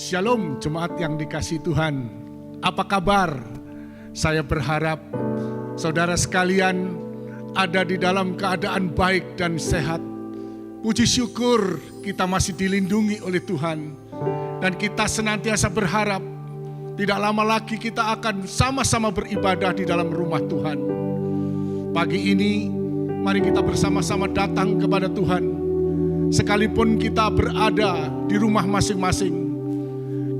Shalom jemaat yang dikasihi Tuhan. Apa kabar? Saya berharap saudara sekalian ada di dalam keadaan baik dan sehat. Puji syukur kita masih dilindungi oleh Tuhan. Dan kita senantiasa berharap tidak lama lagi kita akan sama-sama beribadah di dalam rumah Tuhan. Pagi ini mari kita bersama-sama datang kepada Tuhan. Sekalipun kita berada di rumah masing-masing,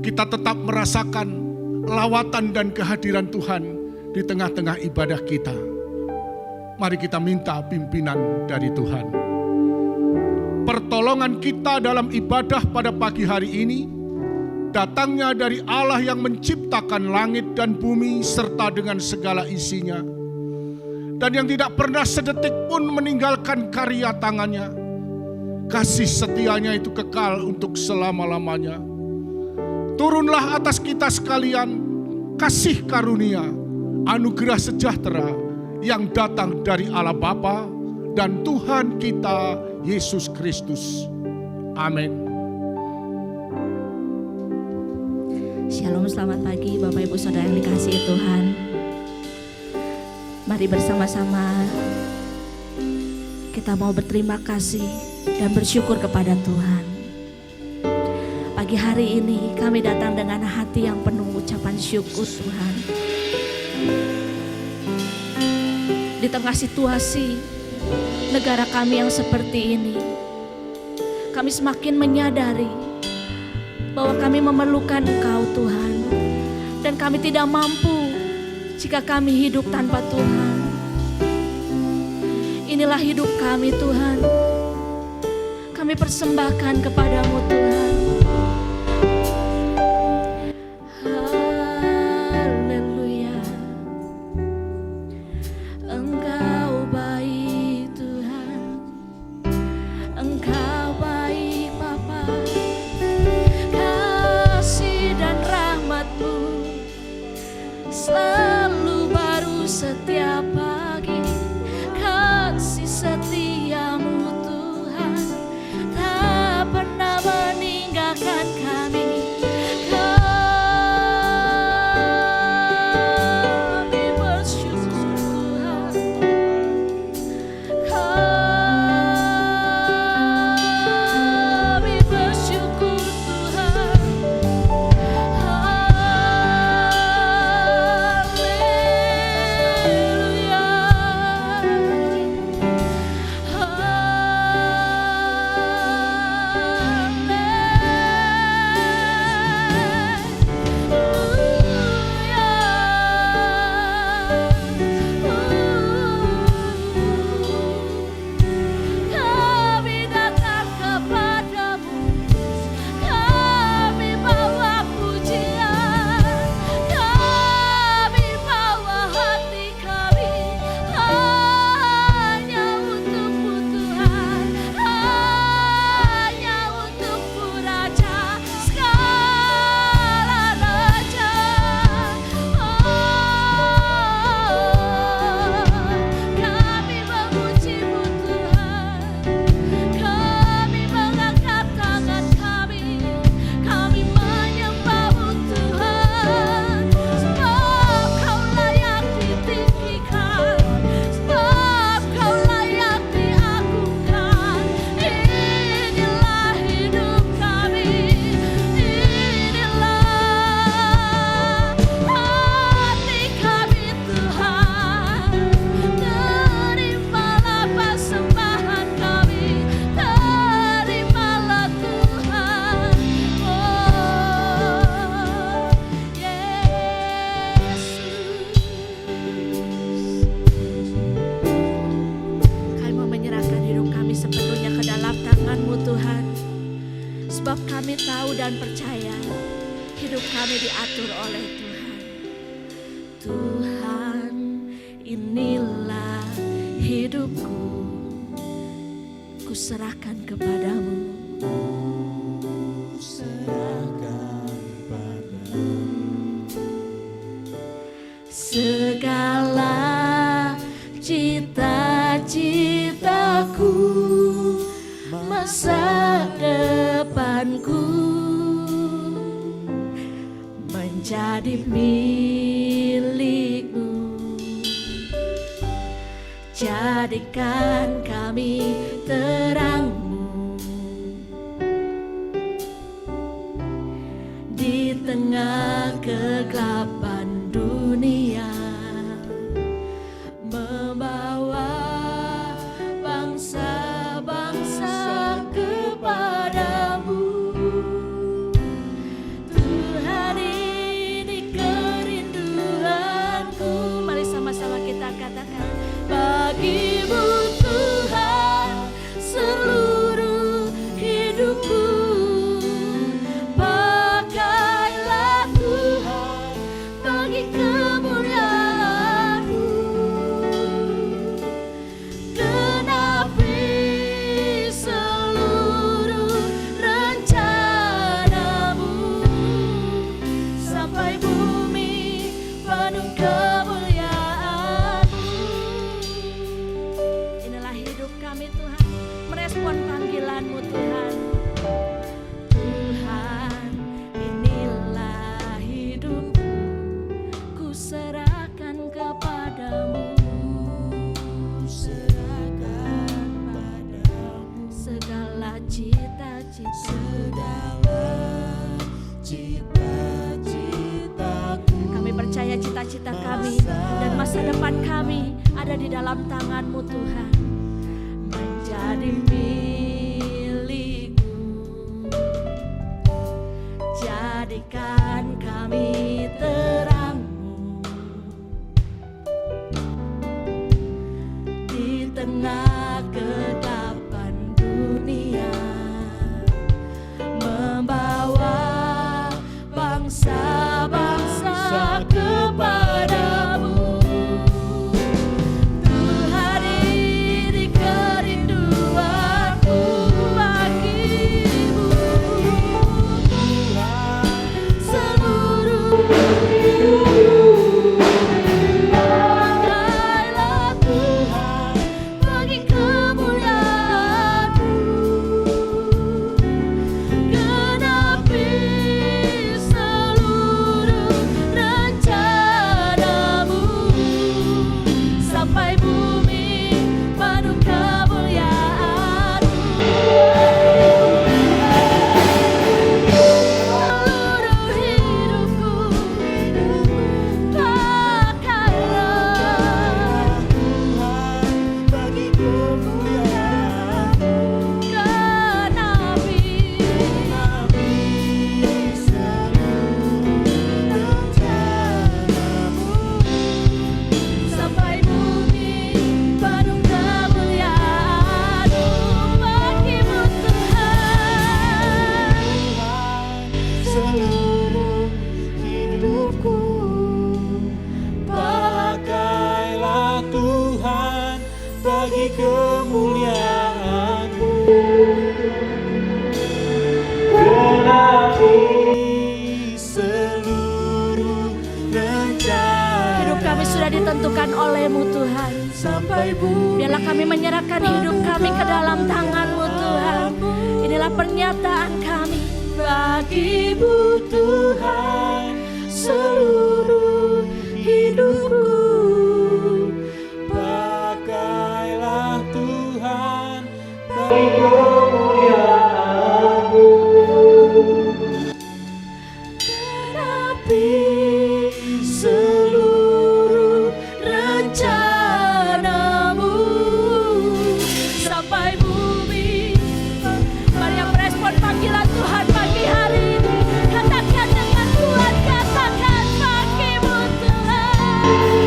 kita tetap merasakan lawatan dan kehadiran Tuhan di tengah-tengah ibadah kita. Mari kita minta pimpinan dari Tuhan. Pertolongan kita dalam ibadah pada pagi hari ini datangnya dari Allah yang menciptakan langit dan bumi serta dengan segala isinya, dan yang tidak pernah sedetik pun meninggalkan karya tangannya. Kasih setianya itu kekal untuk selama-lamanya. Turunlah atas kita sekalian kasih karunia, anugerah sejahtera yang datang dari Allah Bapa dan Tuhan kita Yesus Kristus. Amin. Shalom, selamat pagi Bapak Ibu Saudara yang dikasihi Tuhan. Mari bersama-sama kita mau berterima kasih dan bersyukur kepada Tuhan. Pagi hari ini kami datang dengan hati yang penuh ucapan syukur Tuhan. Di tengah situasi negara kami yang seperti ini, kami semakin menyadari bahwa kami memerlukan Engkau Tuhan. Dan kami tidak mampu jika kami hidup tanpa Tuhan. Inilah hidup kami Tuhan. Kami persembahkan kepadamu Tuhan. Haleluya. Engkau baik Tuhan. Engkau baik Bapa. Kasih dan rahmat-Mu selalu baru setiap pagi. Kasih setia-Mu Tuhan tak pernah meninggalkan kami. Kami bersyukur Tuhan. Kami bersyukur Tuhan. Kami datang kepadamu, kami bawa pujian, kami bawa hati kami hanya untukmu Tuhan, hanya untukmu Raja segala raja. Kami memujimu Tuhan, kami mengangkat tangan kami menyembahmu Tuhan. Sebab Kau layak ditinggikan, sebab Kau layak diagungkan. Inilah hidup kami, inilah hati kami Tuhan. Terimalah persembahan kami, terimalah Tuhan. Oh Yesus, kami mau menyerahkan hidup kami sepenuhnya ke dalam tangan-Mu Tuhan. Sebab kami tahu dan percaya hidup kami diatur oleh Tuhan. Tuhan, inilah hidupku, ku serahkan kepadamu. Segala cita-citaku, masa depanku menjadi milik-Mu. Jadikan kami terang-Mu di tengah kegelapan dunia, membawa bangsa-bangsa kepadamu. Tuhan, ini kerinduanku. Mari sama-sama kita katakan, bagi-Mu Tuhan seluruh hidupku. Pakailah Tuhan bagi kemuliaan-Mu. Genapi seluruh rencana-Mu sampai bumi penuh kemuliaan-Mu. Inilah hidup kami Tuhan, merespon panggilan-Mu Tuhan. Tuhan, inilah hidupku, ku serahkan kepadamu. Serahkan padamu segala cita-citaku. Kami percaya cita-cita kami dan masa depan kami ada di dalam tangan-Mu Tuhan. Menjadi milik-Mu, jadikan kami terang-Mu di tengah kegelapan dunia, membawa bangsa-bangsa kepadamu. Tuhan, ini kerinduanku bagi-Mu. Seluruh pakailah Tuhan bagi kemuliaan-Mu. Genapi seluruh rencana-Mu sampai bumi penuh kemuliaan-Mu. Seluruh hidupku pakailah Tuhan bagi kemuliaan-Mu. Genapi seluruh rencana-Mu sampai bumi penuh kemuliaan-Mu. Bagi-Mu Tuhan seluruh hidupku. Pakailah Tuhan bagi kemuliaan-Mu. Genapi seluruh rencana. Hidup kami sudah ditentukan oleh-Mu Tuhan. Sampai bumi Biarlah kami menyerahkan hidup kami ke dalam tangan-Mu Tuhan. Inilah pernyataan kami. bagi-Mu Tuhan seluruh hidupku. Pakailah Tuhan bagi kemuliaan-Mu. Genapi seluruh rencana-Mu sampai bumi. Mari yang merespon panggilan Tuhan pagi hari ini, katakan dengan kuat, katakan bagi-Mu Tuhan.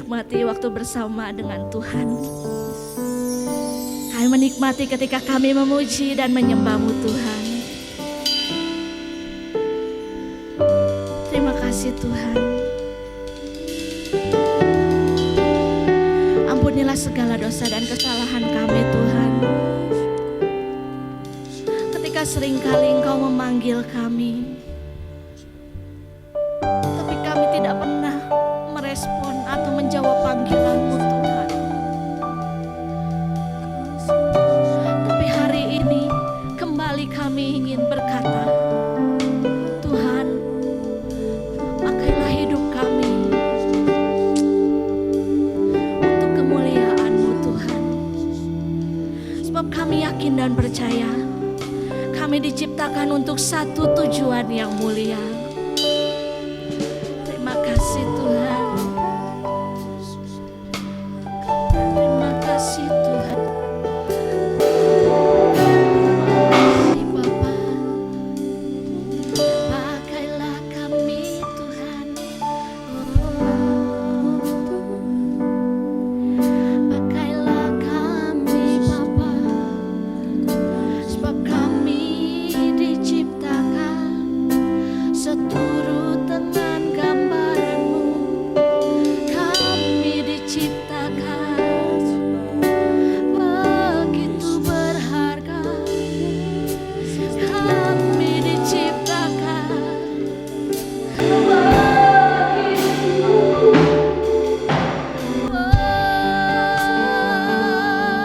menikmati waktu bersama dengan Tuhan. Kami menikmati ketika kami memuji dan menyembah-Mu Tuhan. Terima kasih Tuhan. Ampunilah segala dosa dan kesalahan kami Tuhan. Ketika seringkali Engkau memanggil kami, tapi kami tidak pernah merespon atau menjawab panggilan-Mu Tuhan. Tapi hari ini kembali kami ingin berkata, Tuhan, pakailah hidup kami untuk kemuliaan-Mu Tuhan. Sebab kami yakin dan percaya kami diciptakan untuk satu tujuan yang mulia. Terima kasih Tuhan. Terima kasih Tuhan. Terima kasih Bapa. Pakailah kami Tuhan. Pakailah kami Bapa. Sebab kami diciptakan seturut dengan gambaran-Mu. Kami diciptakan begitu berharga. Kami diciptakan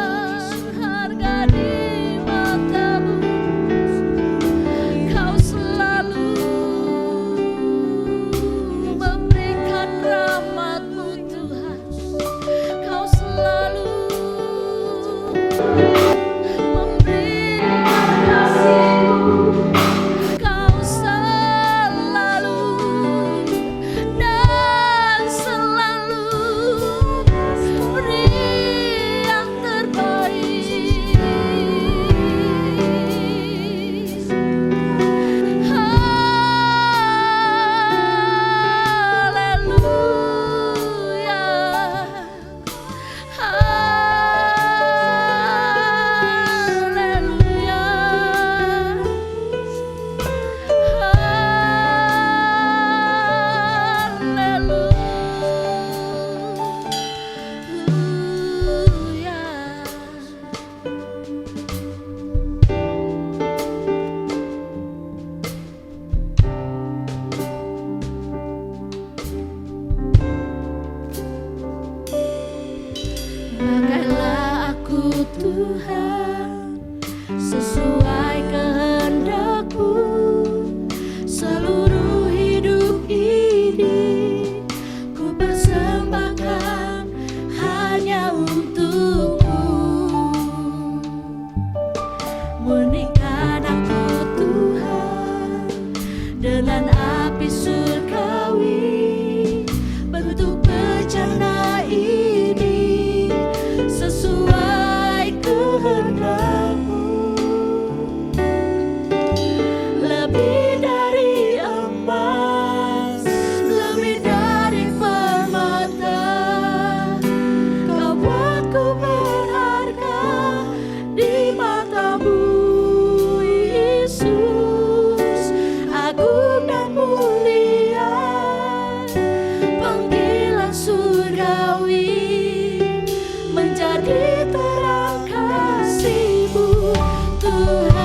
berharga di mata-Mu. Kau selalu memberikan rahmat-Mu Tuhan. Kau selalu memberikan kasih-Mu. Kau selalu dan selalu beri yang terbaik. Pakailah aku Tuhan sesuai kehendak-Mu. Seluruh hidup ini ku persembahkan hanya untuk-Mu. Murnikan aku Tuhan dengan api surgawi. Bentuk bejana ini sesuai kehendak-Mu. Lebih dari emas, lebih dari permata, Kau buatku berharga di mata-Mu, Yesus. Agung dan mulia panggilan surgawi, menjadi terang kasih-Mu Tuhan.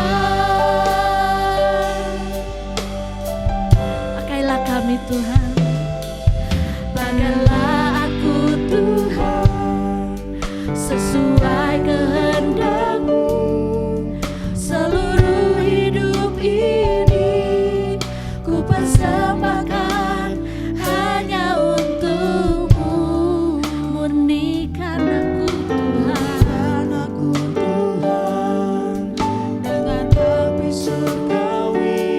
Pakailah kami Tuhan. Pakailah aku Tuhan sesuai kehendak-Mu. Seluruh hidup ini ku persembahkan hanya untuk-Mu. Murnikan aku Tuhan, dengan api surgawi.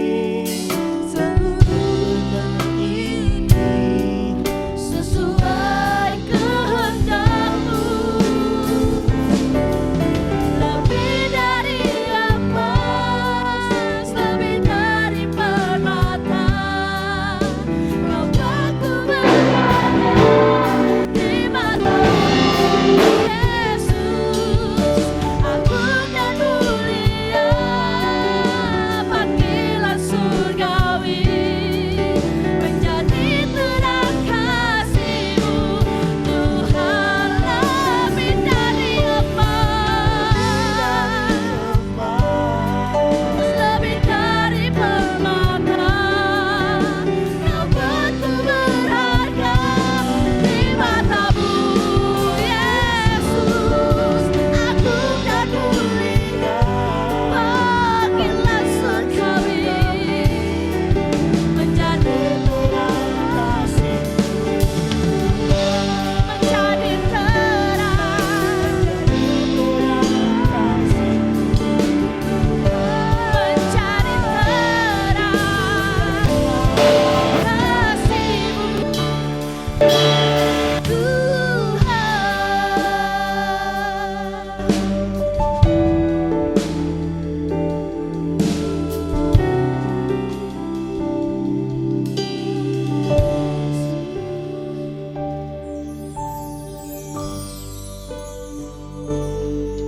Seluruh hidup ini sesuai kehendak-Mu. Lebih dari emas, lebih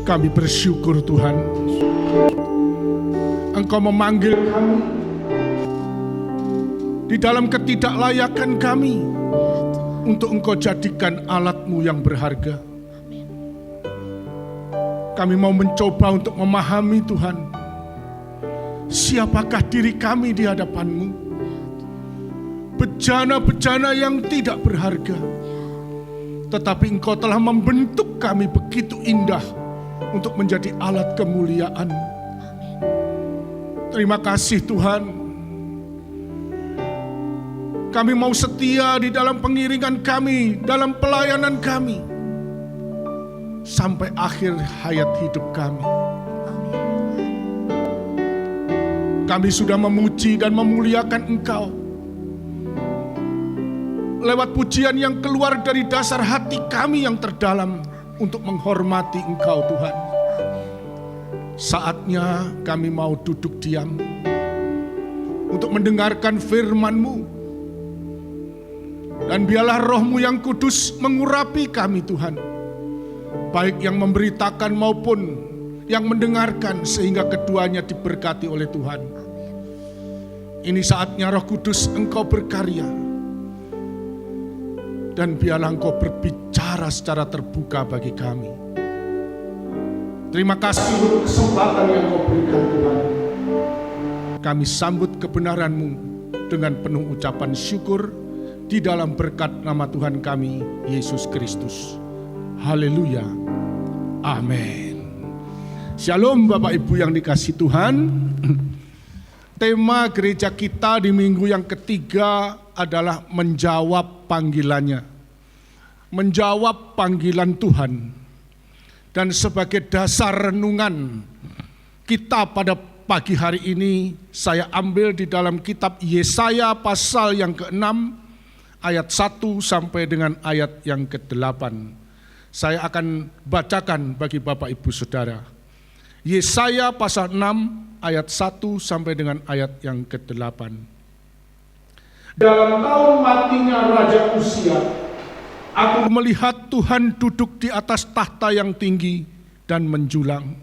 Kami bersyukur Tuhan, Engkau memanggil kami di dalam ketidaklayakan kami untuk Engkau jadikan alat-Mu yang berharga. Kami mau mencoba untuk memahami Tuhan, siapakah diri kami di hadapan-Mu. Bejana-bejana yang tidak berharga, tetapi Engkau telah membentuk kami begitu indah untuk menjadi alat kemuliaan. Terima kasih Tuhan. Kami mau setia di dalam pengiringan kami, dalam pelayanan kami, sampai akhir hayat hidup kami. Kami sudah memuji dan memuliakan Engkau lewat pujian yang keluar dari dasar hati kami yang terdalam untuk menghormati Engkau Tuhan. Saatnya kami mau duduk diam untuk mendengarkan firman-Mu. Dan biarlah Roh-Mu yang kudus mengurapi kami Tuhan, baik yang memberitakan maupun yang mendengarkan, sehingga keduanya diberkati oleh Tuhan. Ini saatnya Roh Kudus Engkau berkarya, dan biarlah Engkau berbicara secara terbuka bagi kami. Terima kasih untuk kesempatan yang Engkau berikan Tuhan. Kami sambut kebenaran-Mu dengan penuh ucapan syukur di dalam berkat nama Tuhan kami, Yesus Kristus. Haleluya. Amin. Shalom Bapak Ibu yang dikasihi Tuhan. Tema gereja kita di minggu yang ketiga adalah menjawab panggilannya. Menjawab panggilan Tuhan. Dan sebagai dasar renungan kita pada pagi hari ini, saya ambil di dalam kitab Yesaya pasal yang ke-6, ayat 1 sampai dengan ayat yang ke-8. Saya akan bacakan bagi Bapak Ibu Saudara. Yesaya pasal 6 ayat 1 sampai dengan ayat yang ke-8. Dalam tahun matinya Raja Uzia, aku melihat Tuhan duduk di atas tahta yang tinggi dan menjulang,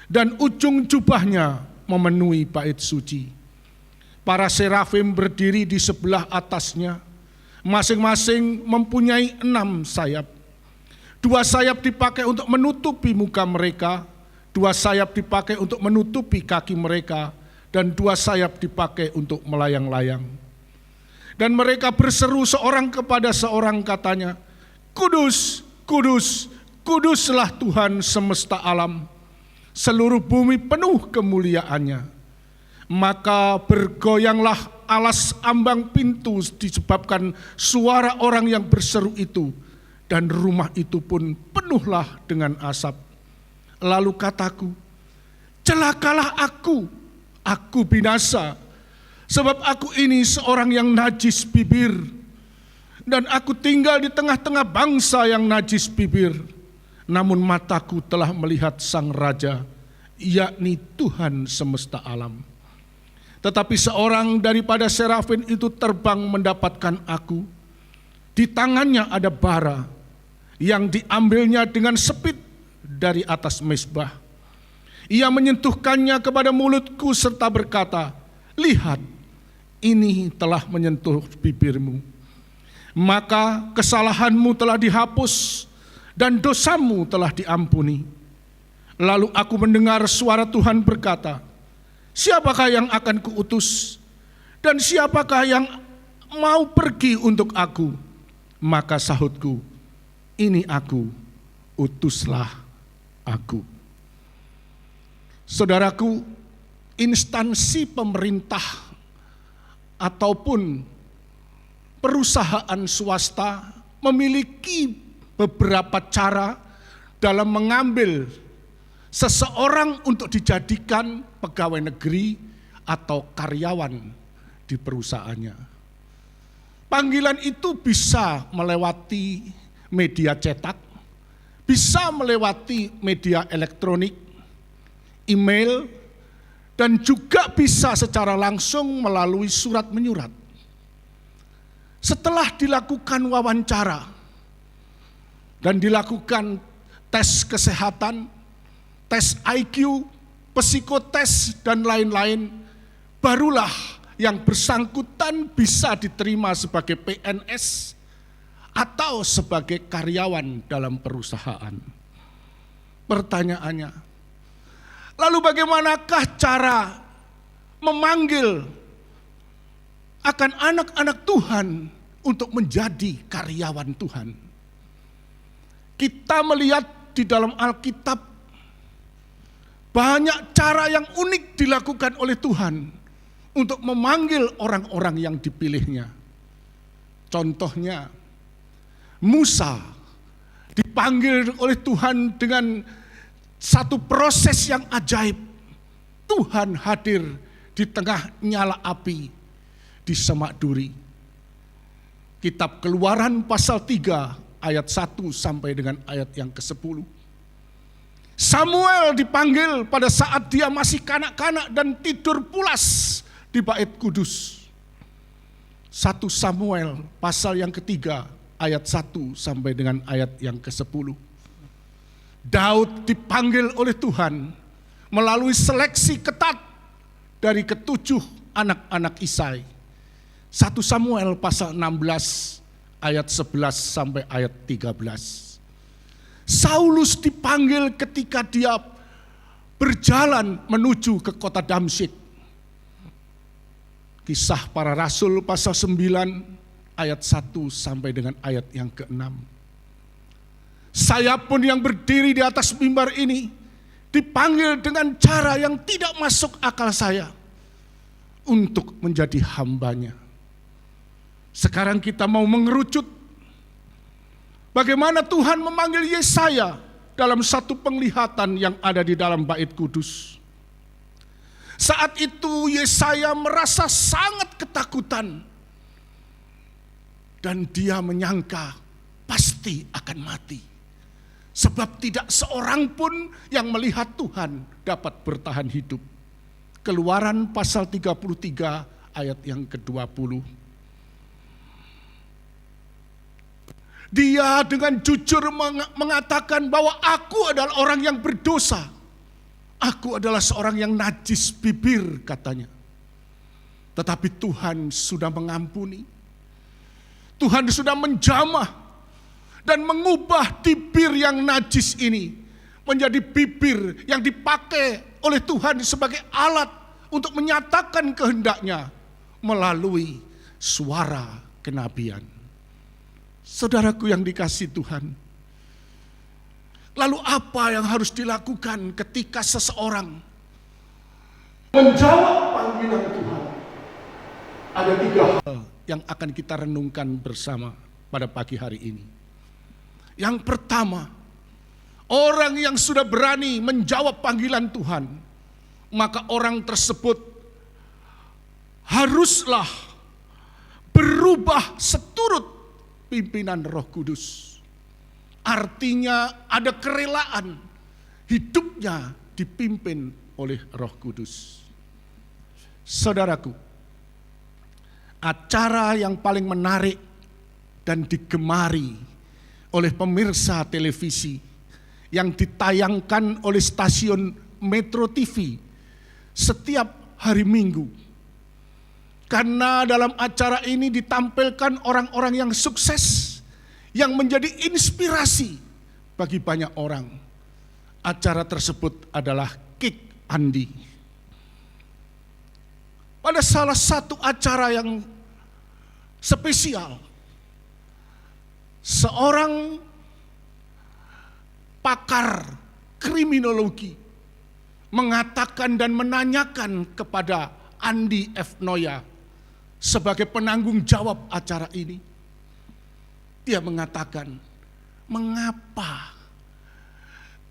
dan ujung jubahnya memenuhi bait suci. Para serafim berdiri di sebelah atasnya, masing-masing mempunyai 6 sayap. 2 sayap dipakai untuk menutupi muka mereka, 2 sayap dipakai untuk menutupi kaki mereka, dan 2 sayap dipakai untuk melayang-layang. Dan mereka berseru seorang kepada seorang, katanya, Kudus, kudus, kuduslah Tuhan semesta alam, seluruh bumi penuh kemuliaannya. Maka bergoyanglah alas ambang pintu disebabkan suara orang yang berseru itu, dan rumah itu pun penuhlah dengan asap. Lalu kataku, celakalah aku binasa, sebab aku ini seorang yang najis bibir, dan aku tinggal di tengah-tengah bangsa yang najis bibir. Namun mataku telah melihat Sang Raja, yakni Tuhan semesta alam. Tetapi seorang daripada serafin itu terbang mendapatkan aku. Di tangannya ada bara yang diambilnya dengan sepit dari atas mezbah. Ia menyentuhkannya kepada mulutku serta berkata, lihat, ini telah menyentuh bibirmu. Maka kesalahanmu telah dihapus dan dosamu telah diampuni. Lalu aku mendengar suara Tuhan berkata, siapakah yang akan kuutus? Dan siapakah yang mau pergi untuk aku? Maka sahutku, ini aku, utuslah aku. Saudaraku, instansi pemerintah ataupun perusahaan swasta memiliki beberapa cara dalam mengambil seseorang untuk dijadikan pegawai negeri atau karyawan di perusahaannya. Panggilan itu bisa melewati media cetak, bisa melewati media elektronik, email, dan juga bisa secara langsung melalui surat menyurat. Setelah dilakukan wawancara dan dilakukan tes kesehatan, tes IQ, psikotes, dan lain-lain, barulah yang bersangkutan bisa diterima sebagai PNS atau sebagai karyawan dalam perusahaan. Pertanyaannya, lalu bagaimanakah cara memanggil akan anak-anak Tuhan untuk menjadi karyawan Tuhan? Kita melihat di dalam Alkitab banyak cara yang unik dilakukan oleh Tuhan untuk memanggil orang-orang yang dipilihnya. Contohnya, Musa dipanggil oleh Tuhan dengan satu proses yang ajaib. Tuhan hadir di tengah nyala api di semak duri. Kitab Keluaran pasal 3 ayat 1 sampai dengan ayat yang ke-10. Samuel dipanggil pada saat dia masih kanak-kanak dan tidur pulas di bait kudus. 1 Samuel pasal yang ketiga ayat 1 sampai dengan ayat yang ke-10. Daud dipanggil oleh Tuhan melalui seleksi ketat dari ketujuh anak-anak Isai. 1 Samuel pasal 16 ayat 11 sampai ayat 13. Saulus dipanggil ketika dia berjalan menuju ke kota Damsyik. Kisah Para Rasul pasal 9 ayat 1 sampai dengan ayat yang ke-6. Saya pun yang berdiri di atas mimbar ini dipanggil dengan cara yang tidak masuk akal saya untuk menjadi hambanya. Sekarang kita mau mengerucut bagaimana Tuhan memanggil Yesaya dalam satu penglihatan yang ada di dalam bait kudus. Saat itu Yesaya merasa sangat ketakutan dan dia menyangka pasti akan mati. Sebab tidak seorang pun yang melihat Tuhan dapat bertahan hidup. Keluaran pasal 33 ayat yang ke-20. Dia dengan jujur mengatakan bahwa aku adalah orang yang berdosa. Aku adalah seorang yang najis bibir, katanya. Tetapi Tuhan sudah mengampuni. Tuhan sudah menjamah dan mengubah bibir yang najis ini menjadi bibir yang dipakai oleh Tuhan sebagai alat untuk menyatakan kehendaknya melalui suara kenabian. Saudaraku yang dikasihi Tuhan, lalu apa yang harus dilakukan ketika seseorang menjawab panggilan Tuhan? Ada 3 hal yang akan kita renungkan bersama pada pagi hari ini. Yang pertama, orang yang sudah berani menjawab panggilan Tuhan, maka orang tersebut haruslah berubah seturut pimpinan Roh Kudus. Artinya ada kerelaan hidupnya dipimpin oleh Roh Kudus. Saudaraku, acara yang paling menarik dan digemari oleh pemirsa televisi yang ditayangkan oleh stasiun Metro TV setiap hari Minggu. Karena dalam acara ini ditampilkan orang-orang yang sukses, yang menjadi inspirasi bagi banyak orang. Acara tersebut adalah Kick Andi. Pada salah satu acara yang spesial, seorang pakar kriminologi mengatakan dan menanyakan kepada Andi F. Noya sebagai penanggung jawab acara ini. Dia mengatakan, mengapa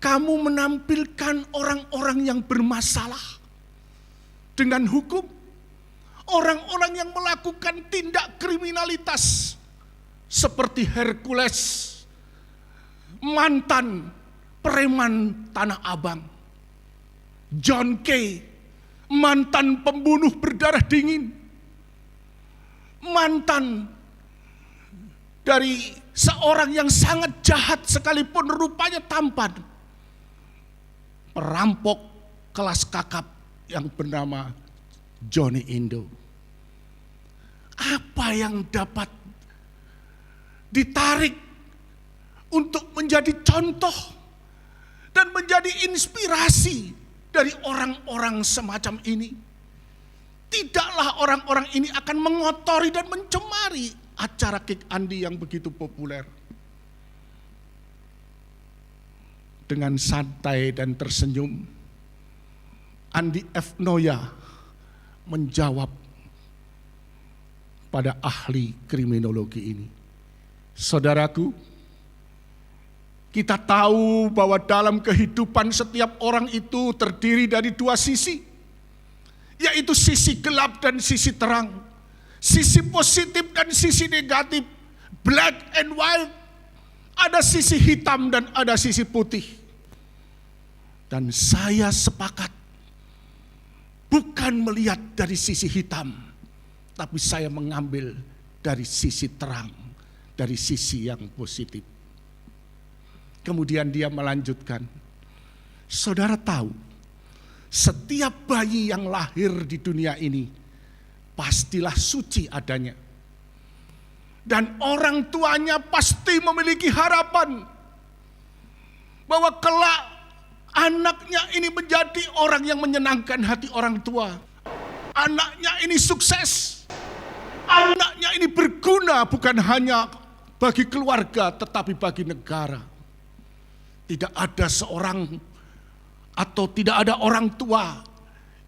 kamu menampilkan orang-orang yang bermasalah dengan hukum? Orang-orang yang melakukan tindak kriminalitas seperti Hercules, mantan preman Tanah Abang, John Kay, mantan pembunuh berdarah dingin, mantan dari seorang yang sangat jahat sekalipun rupanya tampan. perampok kelas kakap yang bernama Johnny Indo. Apa yang dapat ditarik untuk menjadi contoh dan menjadi inspirasi dari orang-orang semacam ini? Tidaklah orang-orang ini akan mengotori dan mencemari acara Kick Andi yang begitu populer. Dengan santai dan tersenyum, Andi F. Noya menjawab pada ahli kriminologi ini. Saudaraku, kita tahu bahwa dalam kehidupan setiap orang itu terdiri dari dua sisi, yaitu sisi gelap dan sisi terang, sisi positif dan sisi negatif, black and white, ada sisi hitam dan ada sisi putih. Dan saya sepakat bukan melihat dari sisi hitam, tapi saya mengambil dari sisi terang, dari sisi yang positif. Kemudian dia melanjutkan, saudara tahu, setiap bayi yang lahir di dunia ini pastilah suci adanya. Dan orang tuanya pasti memiliki harapan bahwa kelak anaknya ini menjadi orang yang menyenangkan hati orang tua. Anaknya ini sukses. Anaknya ini berguna bukan hanya bagi keluarga tetapi bagi negara. Tidak ada seorang atau tidak ada orang tua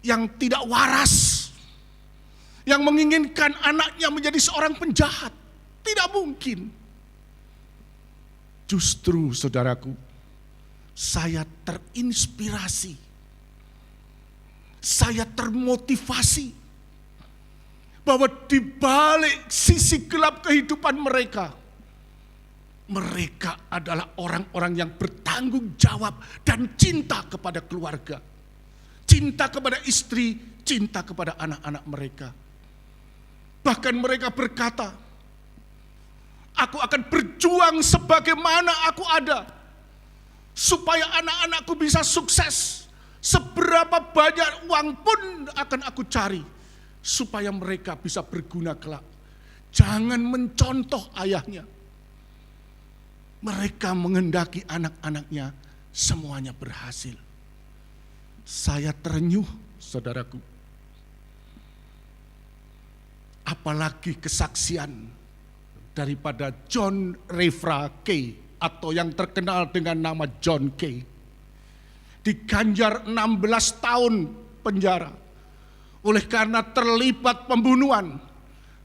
yang tidak waras, yang menginginkan anaknya menjadi seorang penjahat. Tidak mungkin. Justru saudaraku, saya terinspirasi, saya termotivasi bahwa di balik sisi gelap kehidupan mereka, mereka adalah orang-orang yang bertanggung jawab dan cinta kepada keluarga, cinta kepada istri, cinta kepada anak-anak mereka. Bahkan mereka berkata, aku akan berjuang sebagaimana aku ada, supaya anak-anakku bisa sukses. Seberapa banyak uang pun akan aku cari, supaya mereka bisa berguna kelak. Jangan mencontoh ayahnya. Mereka menghendaki anak-anaknya semuanya berhasil. Saya terenyuh, saudaraku. Apalagi kesaksian daripada John Revra Kay, atau yang terkenal dengan nama John Kay. Diganjar 16 tahun penjara oleh karena terlibat pembunuhan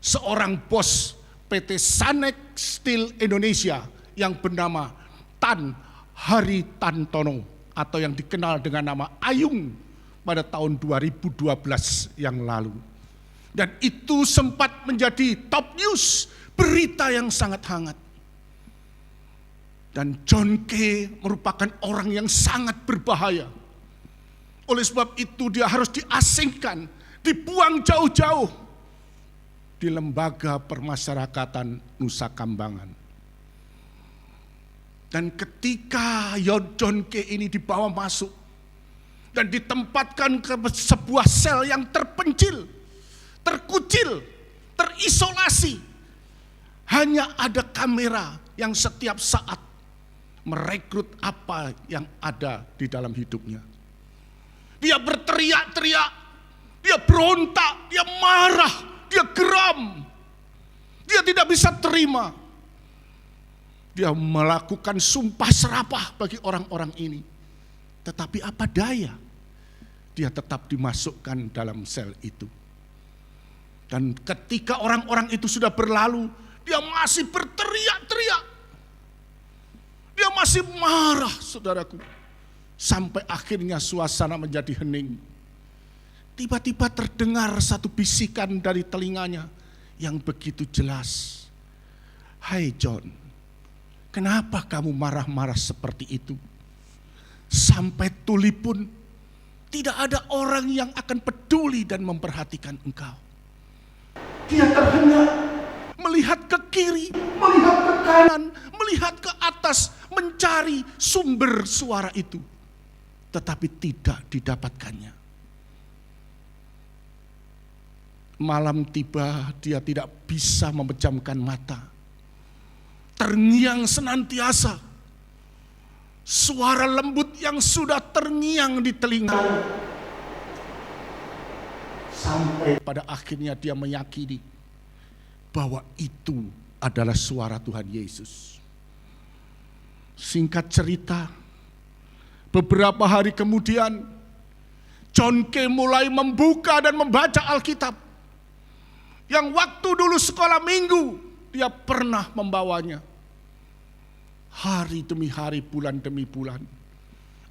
seorang bos PT Sanex Steel Indonesia yang bernama Tan Haritantono, atau yang dikenal dengan nama Ayung, pada tahun 2012 yang lalu. Dan itu sempat menjadi top news, berita yang sangat hangat. Dan John Kay merupakan orang yang sangat berbahaya. Oleh sebab itu dia harus diasingkan, dibuang jauh-jauh di lembaga permasyarakatan Nusa Kambangan. Dan ketika John Kay ini dibawa masuk dan ditempatkan ke sebuah sel yang terpencil, terkucil, terisolasi, hanya ada kamera yang setiap saat merekrut apa yang ada di dalam hidupnya. Dia berteriak-teriak, dia berontak, dia marah, dia geram. Dia tidak bisa terima. Dia melakukan sumpah serapah bagi orang-orang ini. Tetapi apa daya, dia tetap dimasukkan dalam sel itu. Dan ketika orang-orang itu sudah berlalu, dia masih berteriak-teriak. Dia masih marah, saudaraku. Sampai akhirnya suasana menjadi hening. Tiba-tiba terdengar satu bisikan dari telinganya yang begitu jelas. Hai John, kenapa kamu marah-marah seperti itu? Sampai tuli pun tidak ada orang yang akan peduli dan memperhatikan engkau. Dia terhenyak, melihat ke kiri, melihat ke kanan, melihat ke atas, mencari sumber suara itu. tetapi tidak didapatkannya. Malam tiba, dia tidak bisa memejamkan mata. Terngiang senantiasa. Suara lembut yang sudah terngiang di telinga. Sampai pada akhirnya dia meyakini bahwa itu adalah suara Tuhan Yesus. Singkat cerita, beberapa hari kemudian John Kay mulai membuka dan membaca Alkitab. Yang waktu dulu sekolah minggu dia pernah membawanya. Hari demi hari, bulan demi bulan.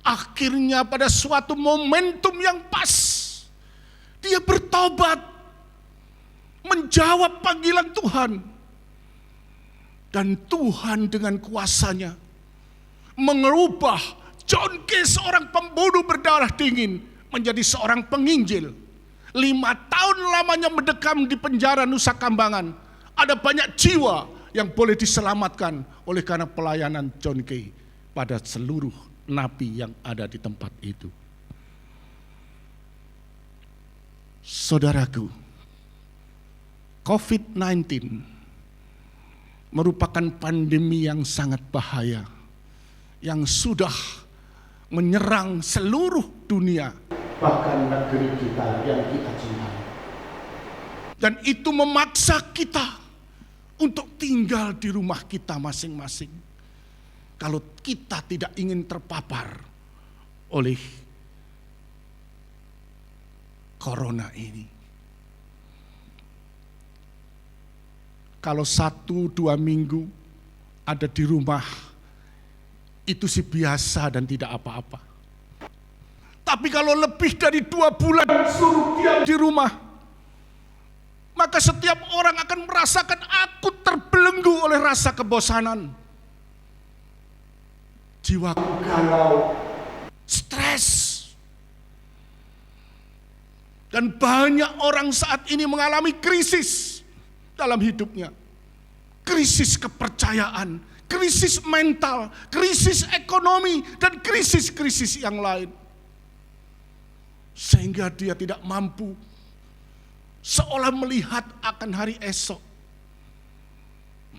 Akhirnya pada suatu momentum yang pas, dia bertobat, menjawab panggilan Tuhan. Dan Tuhan dengan kuasanya mengubah John Kay, seorang pembunuh berdarah dingin, menjadi seorang penginjil. 5 tahun lamanya mendekam di penjara Nusa Kambangan. Ada banyak jiwa yang boleh diselamatkan oleh karena pelayanan John Kay pada seluruh napi yang ada di tempat itu. Saudaraku, COVID-19 merupakan pandemi yang sangat bahaya, yang sudah menyerang seluruh dunia, bahkan negeri kita yang kita cintai. Dan itu memaksa kita untuk tinggal di rumah kita masing-masing. Kalau kita tidak ingin terpapar oleh corona ini. Kalau 1-2 minggu ada di rumah, itu sih biasa dan tidak apa-apa. Tapi kalau lebih dari 2 bulan suruh diam di rumah, maka setiap orang akan merasakan aku terbelenggu oleh rasa kebosanan. Jiwaku galau, stres. Dan banyak orang saat ini mengalami krisis dalam hidupnya. Krisis kepercayaan, krisis mental, krisis ekonomi, dan krisis-krisis yang lain. Sehingga dia tidak mampu, seolah melihat akan hari esok.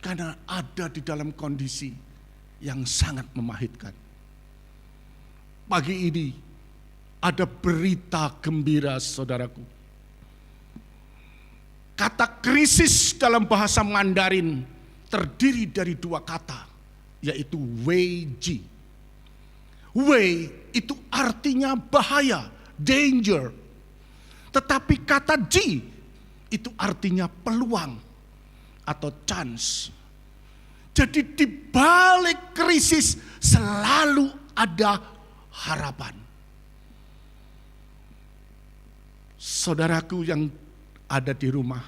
Karena ada di dalam kondisi yang sangat memahitkan. Pagi ini ada berita gembira, saudaraku. Kata krisis dalam bahasa Mandarin terdiri dari 2 kata, yaitu Wei Ji. Wei itu artinya bahaya, danger. Tetapi kata Ji itu artinya peluang atau chance. Jadi di balik krisis selalu ada harapan. Saudaraku yang ada di rumah,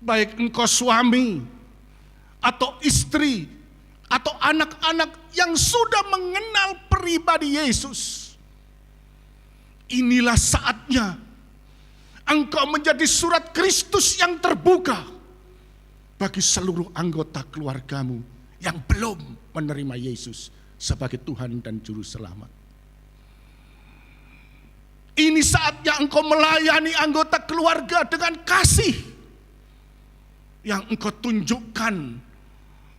baik engkau suami atau istri atau anak-anak yang sudah mengenal pribadi Yesus, inilah saatnya engkau menjadi surat Kristus yang terbuka bagi seluruh anggota keluargamu yang belum menerima Yesus sebagai Tuhan dan Juru Selamat. Ini saatnya engkau melayani anggota keluarga dengan kasih yang engkau tunjukkan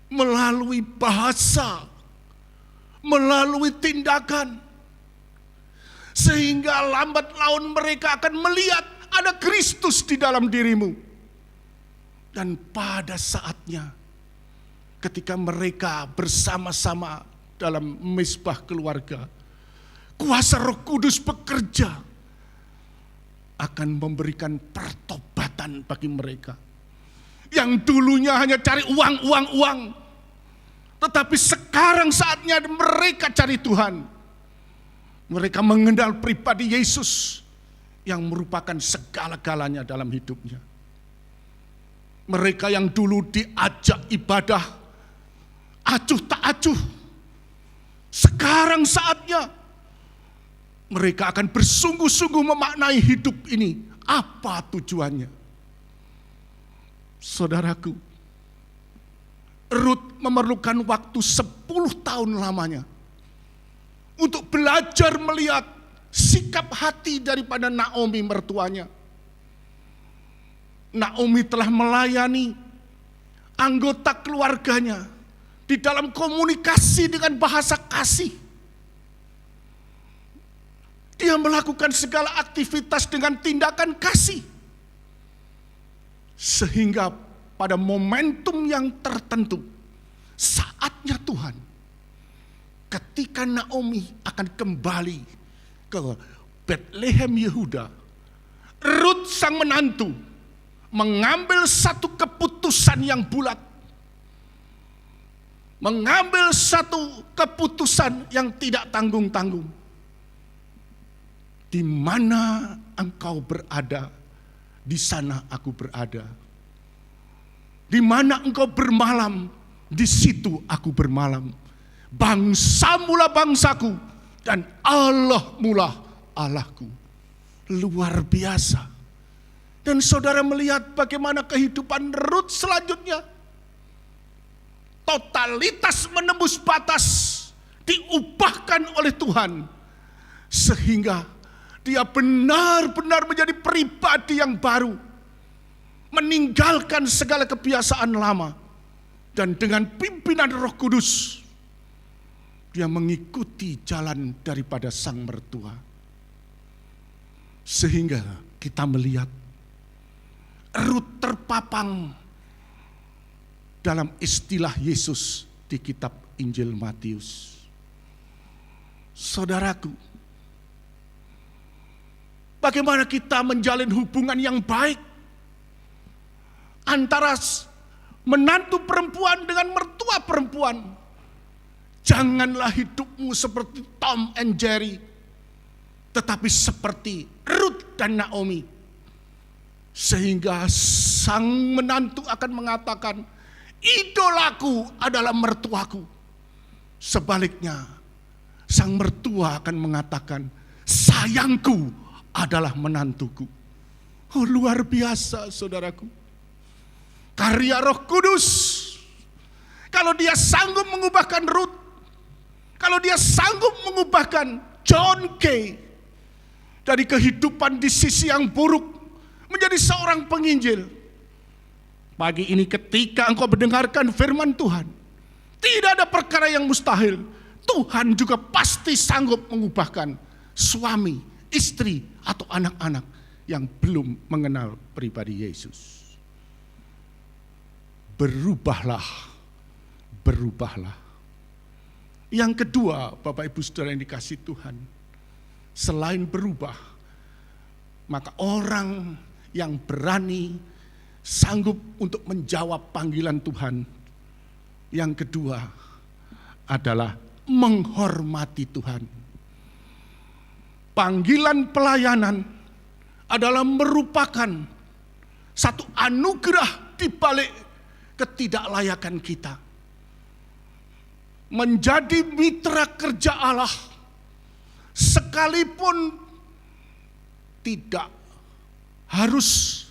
melalui bahasa, melalui tindakan. Sehingga lambat laun mereka akan melihat ada Kristus di dalam dirimu. Dan pada saatnya ketika mereka bersama-sama dalam mezbah keluarga, kuasa Roh Kudus bekerja akan memberikan pertobatan bagi mereka. Yang dulunya hanya cari uang, tetapi sekarang saatnya mereka cari Tuhan. Mereka mengenal pribadi Yesus yang merupakan segala-galanya dalam hidupnya. Mereka yang dulu diajak ibadah, acuh tak acuh, sekarang saatnya mereka akan bersungguh-sungguh memaknai hidup ini. Apa tujuannya? Saudaraku, Rut memerlukan waktu 10 tahun lamanya untuk belajar melihat sikap hati daripada Naomi mertuanya. Naomi telah melayani anggota keluarganya di dalam komunikasi dengan bahasa kasih. Dia melakukan segala aktivitas dengan tindakan kasih. Sehingga pada momentum yang tertentu, saatnya Tuhan, ketika Naomi akan kembali ke Bethlehem Yehuda, Rut sang menantu mengambil satu keputusan yang bulat. Mengambil satu keputusan yang tidak tanggung-tanggung. Di mana engkau berada, di sana aku berada. Di mana engkau bermalam, di situ aku bermalam. Bangsamulah bangsaku, dan Allah mula Allahku. Luar biasa. Dan saudara melihat bagaimana kehidupan Rut selanjutnya. Totalitas menembus batas diubahkan oleh Tuhan. Sehingga dia benar-benar menjadi pribadi yang baru. Meninggalkan segala kebiasaan lama. Dan dengan pimpinan Roh Kudus, dia mengikuti jalan daripada sang mertua. Sehingga kita melihat Rut terpapang dalam istilah Yesus di kitab Injil Matius. Saudaraku, bagaimana kita menjalin hubungan yang baik antara menantu perempuan dengan mertua perempuan? Janganlah hidupmu seperti Tom and Jerry, tetapi seperti Rut dan Naomi. Sehingga sang menantu akan mengatakan, idolaku adalah mertuaku. Sebaliknya, sang mertua akan mengatakan, sayangku adalah menantuku. Oh, luar biasa saudaraku. Karya Roh Kudus. Kalau dia sanggup mengubahkan Rut, kalau dia sanggup mengubahkan John Kay dari kehidupan di sisi yang buruk menjadi seorang penginjil. Pagi ini ketika engkau mendengarkan firman Tuhan, tidak ada perkara yang mustahil. Tuhan juga pasti sanggup mengubahkan suami, istri, atau anak-anak yang belum mengenal pribadi Yesus. Berubahlah, berubahlah. Yang kedua, Bapak Ibu Saudara yang dikasihi Tuhan, selain berubah, maka orang yang berani sanggup untuk menjawab panggilan Tuhan. Yang kedua adalah menghormati Tuhan. Panggilan pelayanan adalah merupakan satu anugerah di balik ketidaklayakan kita. Menjadi mitra kerja Allah sekalipun tidak harus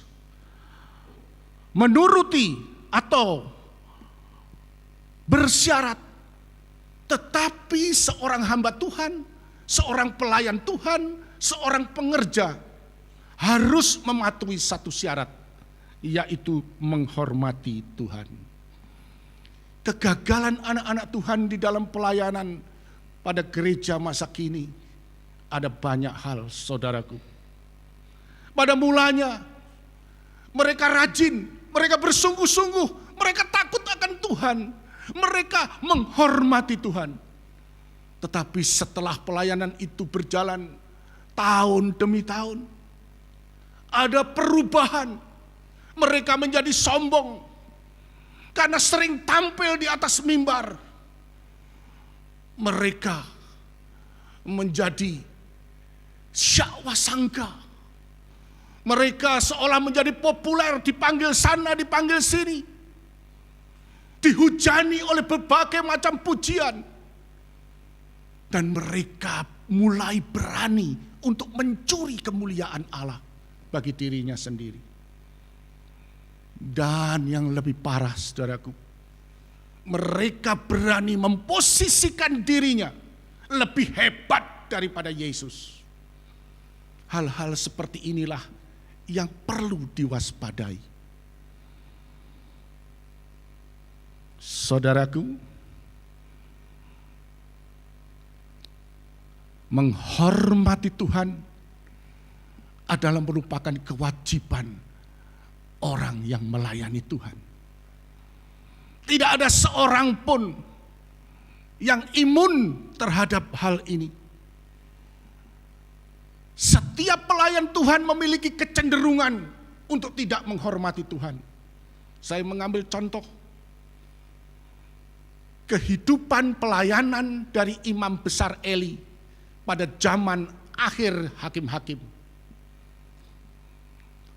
menuruti atau bersyarat, tetapi seorang hamba Tuhan, seorang pelayan Tuhan, seorang pengerja harus mematuhi satu syarat, yaitu menghormati Tuhan. Kegagalan anak-anak Tuhan di dalam pelayanan pada gereja masa kini ada banyak hal, saudaraku. Pada mulanya mereka rajin, mereka bersungguh-sungguh, mereka takut akan Tuhan, mereka menghormati Tuhan. Tetapi setelah pelayanan itu berjalan tahun demi tahun, ada perubahan. Mereka menjadi sombong karena sering tampil di atas mimbar. Mereka menjadi syahwasangka. Mereka seolah menjadi populer, dipanggil sana, dipanggil sini. Dihujani oleh berbagai macam pujian. Dan mereka mulai berani untuk mencuri kemuliaan Allah bagi dirinya sendiri. Dan yang lebih parah, saudaraku, mereka berani memposisikan dirinya lebih hebat daripada Yesus. Hal-hal seperti inilah yang perlu diwaspadai. Saudaraku, menghormati Tuhan adalah merupakan kewajiban orang yang melayani Tuhan. Tidak ada seorang pun yang imun terhadap hal ini. Setiap pelayan Tuhan memiliki kecenderungan untuk tidak menghormati Tuhan. Saya mengambil contoh kehidupan pelayanan dari imam besar Eli pada zaman akhir hakim-hakim.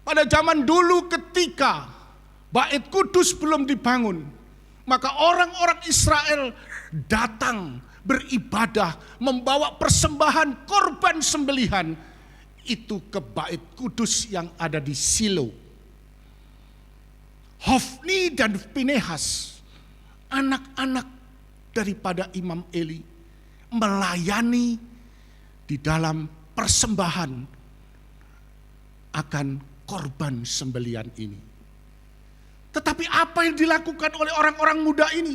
Pada zaman dulu ketika Bait Kudus belum dibangun, maka orang-orang Israel datang beribadah, membawa persembahan korban sembelihan itu ke Bait Kudus yang ada di Silo. Hofni dan Pinehas, anak-anak daripada Imam Eli, melayani di dalam persembahan akan korban sembelihan ini. Tetapi apa yang dilakukan oleh orang-orang muda ini?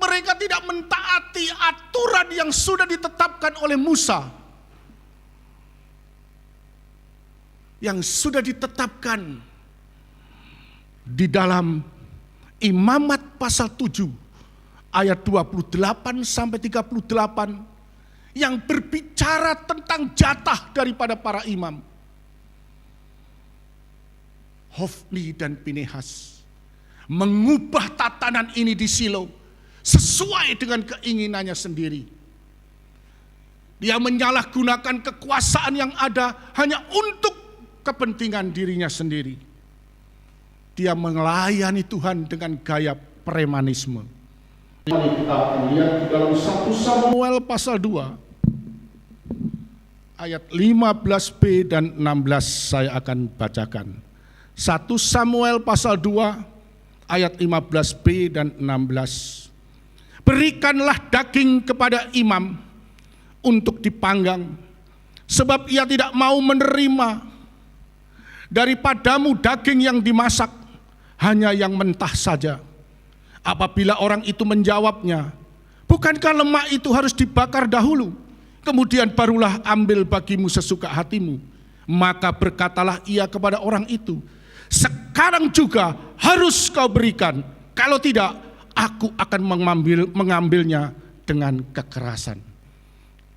Mereka tidak mentaati aturan yang sudah ditetapkan oleh Musa, yang sudah ditetapkan di dalam Imamat pasal 7 ayat 28 sampai 38 yang berbicara tentang jatah daripada para imam. Hofni dan Pinehas mengubah tatanan ini di Silo sesuai dengan keinginannya sendiri. Dia menyalahgunakan kekuasaan yang ada hanya untuk kepentingan dirinya sendiri. Dia melayani Tuhan dengan gaya premanisme. Kita akan lihat di dalam 1 Samuel pasal 2 ayat 15b dan 16 saya akan bacakan. 1 Samuel pasal 2 ayat 15b dan 16. Berikanlah daging kepada imam untuk dipanggang, sebab ia tidak mau menerima daripadamu daging yang dimasak, hanya yang mentah saja. Apabila orang itu menjawabnya, bukankah lemak itu harus dibakar dahulu, kemudian barulah ambil bagimu sesuka hatimu? Maka berkatalah ia kepada orang itu, sekarang juga harus kau berikan, kalau tidak aku akan mengambilnya dengan kekerasan.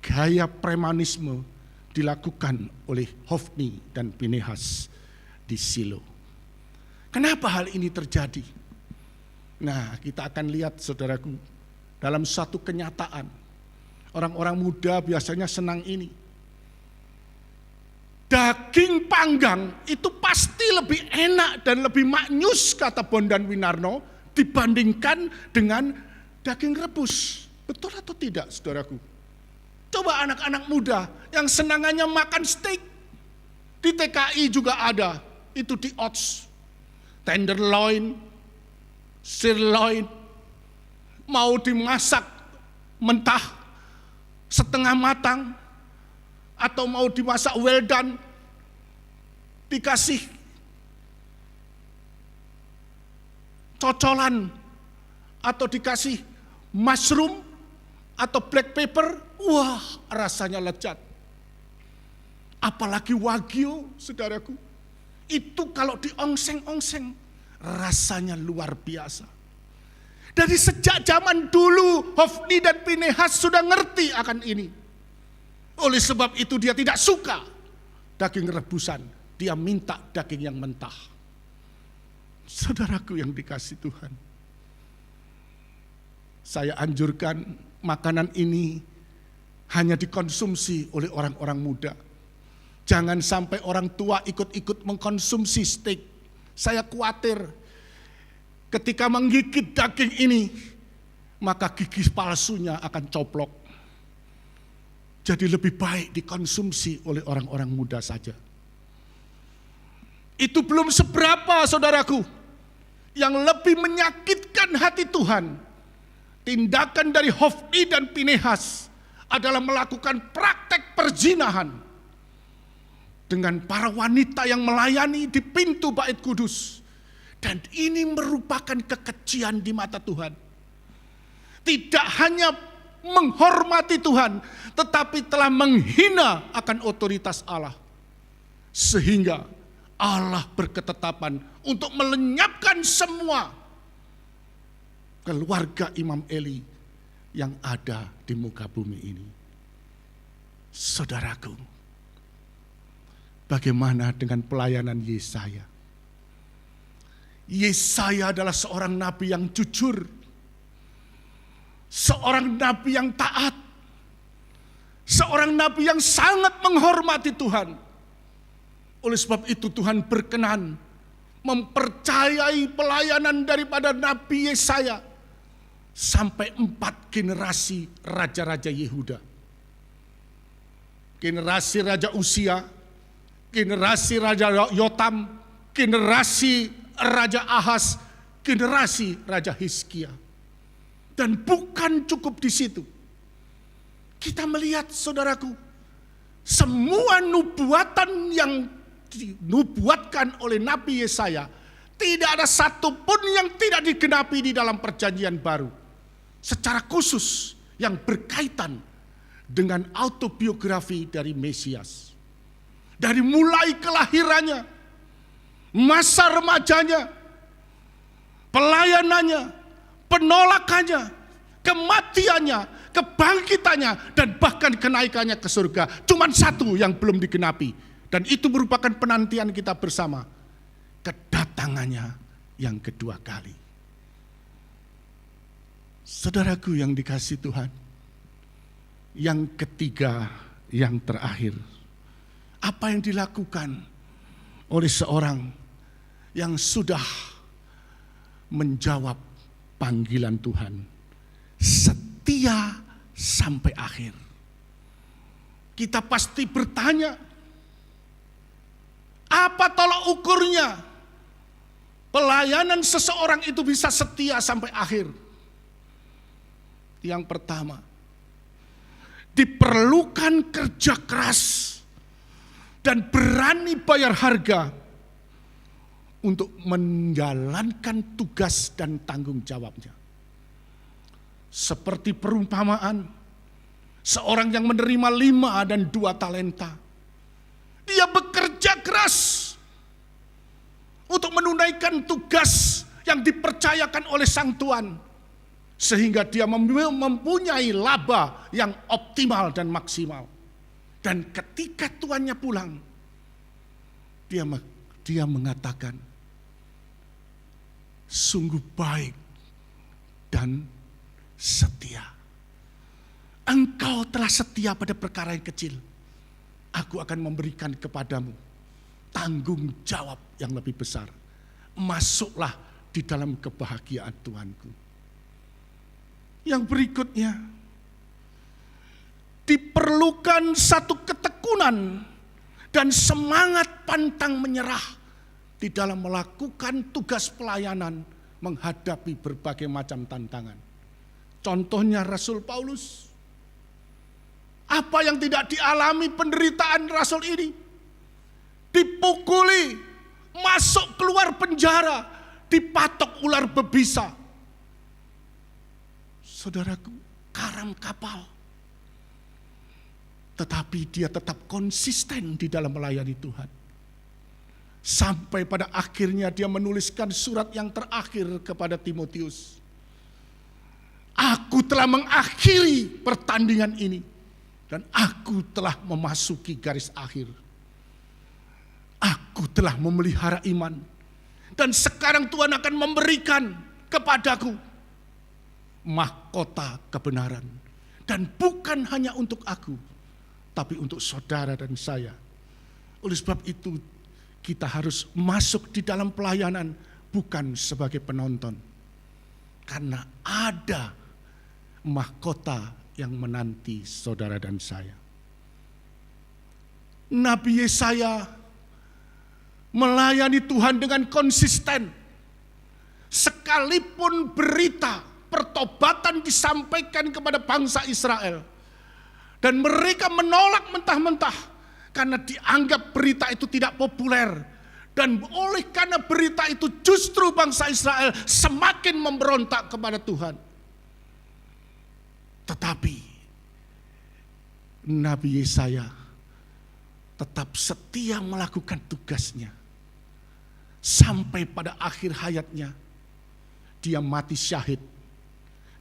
Gaya premanisme dilakukan oleh Hofni dan Pinehas di Silo. Kenapa hal ini terjadi? Nah, kita akan lihat saudaraku, dalam satu kenyataan. Orang-orang muda biasanya senang ini. Daging panggang itu pasti lebih enak dan lebih maknyus, kata Bondan Winarno, dibandingkan dengan daging rebus. Betul atau tidak, saudaraku? Coba anak-anak muda yang senangannya makan steak. Di TKI juga ada, itu di Oats. Tenderloin, sirloin, mau dimasak mentah, setengah matang, atau mau dimasak well done, dikasih cocolan, atau dikasih mushroom, atau black pepper, wah rasanya lezat. Apalagi wagyu, saudaraku, itu kalau diongseng-ongseng, rasanya luar biasa. Dari sejak zaman dulu, Hofni dan Pinehas sudah ngerti akan ini. Oleh sebab itu dia tidak suka daging rebusan, dia minta daging yang mentah. Saudaraku yang dikasih Tuhan, saya anjurkan makanan ini hanya dikonsumsi oleh orang-orang muda. Jangan sampai orang tua ikut-ikut mengkonsumsi steak. Saya khawatir ketika menggigit daging ini, maka gigi palsunya akan coplok. Jadi lebih baik dikonsumsi oleh orang-orang muda saja. Itu belum seberapa, saudaraku. Yang lebih menyakitkan hati Tuhan tindakan dari Hofni dan Pinehas adalah melakukan praktek perzinahan dengan para wanita yang melayani di pintu Bait Kudus. Dan ini merupakan kekejian di mata Tuhan. Tidak hanya menghormati Tuhan, tetapi telah menghina akan otoritas Allah. Sehingga Allah berketetapan untuk melenyapkan semua keluarga Imam Eli yang ada di muka bumi ini. Saudaraku, bagaimana dengan pelayanan Yesaya? Yesaya adalah seorang nabi yang jujur, seorang nabi yang taat, seorang nabi yang sangat menghormati Tuhan. Oleh sebab itu Tuhan berkenan mempercayai pelayanan daripada Nabi Yesaya sampai 4 generasi raja-raja Yehuda. Generasi Raja Usia, generasi Raja Yotam, generasi Raja Ahaz, generasi Raja Hizkia. Dan bukan cukup di situ. Kita melihat, saudaraku, semua nubuatan yang dinubuatkan oleh Nabi Yesaya, tidak ada satupun yang tidak digenapi di dalam perjanjian baru. Secara khusus yang berkaitan dengan autobiografi dari Mesias. Dari mulai kelahirannya, masa remajanya, pelayanannya, penolakannya, kematiannya, kebangkitannya, dan bahkan kenaikannya ke surga. Cuman satu yang belum digenapi, dan itu merupakan penantian kita bersama, kedatangannya yang kedua kali. Saudaraku yang dikasihi Tuhan, yang ketiga, yang terakhir, apa yang dilakukan oleh seorang yang sudah menjawab panggilan Tuhan, setia sampai akhir? Kita pasti bertanya, apa tolak ukurnya pelayanan seseorang itu bisa setia sampai akhir? Yang pertama, diperlukan kerja keras dan berani bayar harga untuk menjalankan tugas dan tanggung jawabnya. Seperti perumpamaan seorang yang menerima 5 dan 2 talenta. Dia bekerja keras untuk menunaikan tugas yang dipercayakan oleh sang Tuan, sehingga dia mempunyai laba yang optimal dan maksimal. Dan ketika tuannya pulang, dia mengatakan, sungguh baik dan setia. Engkau telah setia pada perkara yang kecil, aku akan memberikan kepadamu tanggung jawab yang lebih besar. Masuklah di dalam kebahagiaan Tuanku. Yang berikutnya, diperlukan satu ketekunan dan semangat pantang menyerah di dalam melakukan tugas pelayanan menghadapi berbagai macam tantangan. Contohnya Rasul Paulus. Apa yang tidak dialami penderitaan Rasul ini? Dipukuli, masuk keluar penjara, dipatok ular berbisa. Saudaraku, karam kapal. Tetapi dia tetap konsisten di dalam melayani Tuhan. Sampai pada akhirnya dia menuliskan surat yang terakhir kepada Timotius. Aku telah mengakhiri pertandingan ini, dan aku telah memasuki garis akhir. Aku telah memelihara iman, dan sekarang Tuhan akan memberikan kepadaku mahkota kebenaran. Dan bukan hanya untuk aku, tapi untuk saudara dan saya. Oleh sebab itu, kita harus masuk di dalam pelayanan bukan sebagai penonton. Karena ada mahkota yang menanti saudara dan saya. Nabi Yesaya melayani Tuhan dengan konsisten. Sekalipun berita pertobatan disampaikan kepada bangsa Israel. Dan mereka menolak mentah-mentah karena dianggap berita itu tidak populer. Dan oleh karena berita itu justru bangsa Israel semakin memberontak kepada Tuhan. Tetapi Nabi Yesaya tetap setia melakukan tugasnya. Sampai pada akhir hayatnya dia mati syahid.